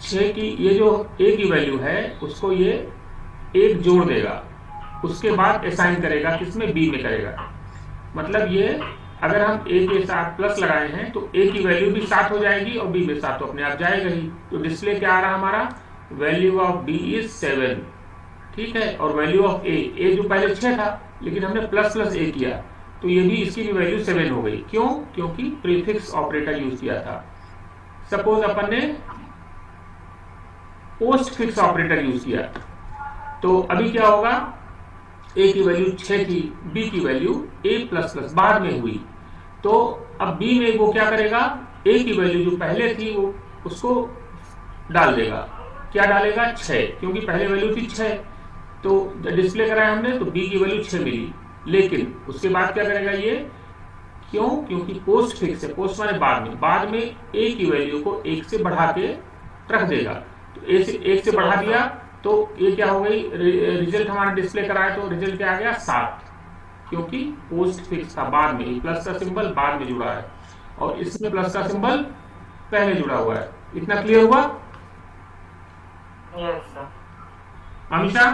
6 की ये जो ए की वैल्यू है उसको ये 1 जोड़ देगा, उसके बाद असाइन करेगा, किसमें, बी में करेगा। मतलब ये अगर हम ए के साथ प्लस लगाए हैं तो ए की वैल्यू भी 7 हो जाएगी और बी में 7 तो अपने आप जाएगा ही। तो डिस्प्ले क्या आ रहा हमारा, वैल्यू ऑफ बी इज 7, ठीक है। और वैल्यू ऑफ ए जो पहले 6 था लेकिन हमने प्लस प्लस ए किया तो ये भी, इसकी भी वैल्यू 7 हो गई। क्यों? क्योंकि प्रीफिक्स ऑपरेटर यूज किया था। सपोज अपन ने पोस्ट फिक्स ऑपरेटर यूज किया तो अभी क्या होगा, ए की वैल्यू 6 थी, बी की वैल्यू ए प्लस प्लस बाद में हुई, तो अब बी में वो क्या करेगा, ए की वैल्यू जो पहले थी वो उसको डाल देगा। क्या डालेगा, 6, क्योंकि पहले वैल्यू थी 6 तो डिस्प्ले कराया हमने तो बी की वैल्यू 6 मिली। लेकिन उसके बाद क्या करेगा ये, क्यों, क्योंकि पोस्ट फिक्स है, पोस्ट माने बाद में ए की वैल्यू को 1 से बढ़ा के रख देगा। तो ए से 1 से बढ़ा दिया तो ये क्या हो गई, रिजल्ट हमारा डिस्प्ले कराया तो रिजल्ट क्या आ गया, 7, क्योंकि पोस्ट फिक्स था, बाद में प्लस का सिंबल बाद में जुड़ा है और इसमें प्लस का सिंबल पहले जुड़ा हुआ है। इतना क्लियर हुआ यस सर। अमीशा?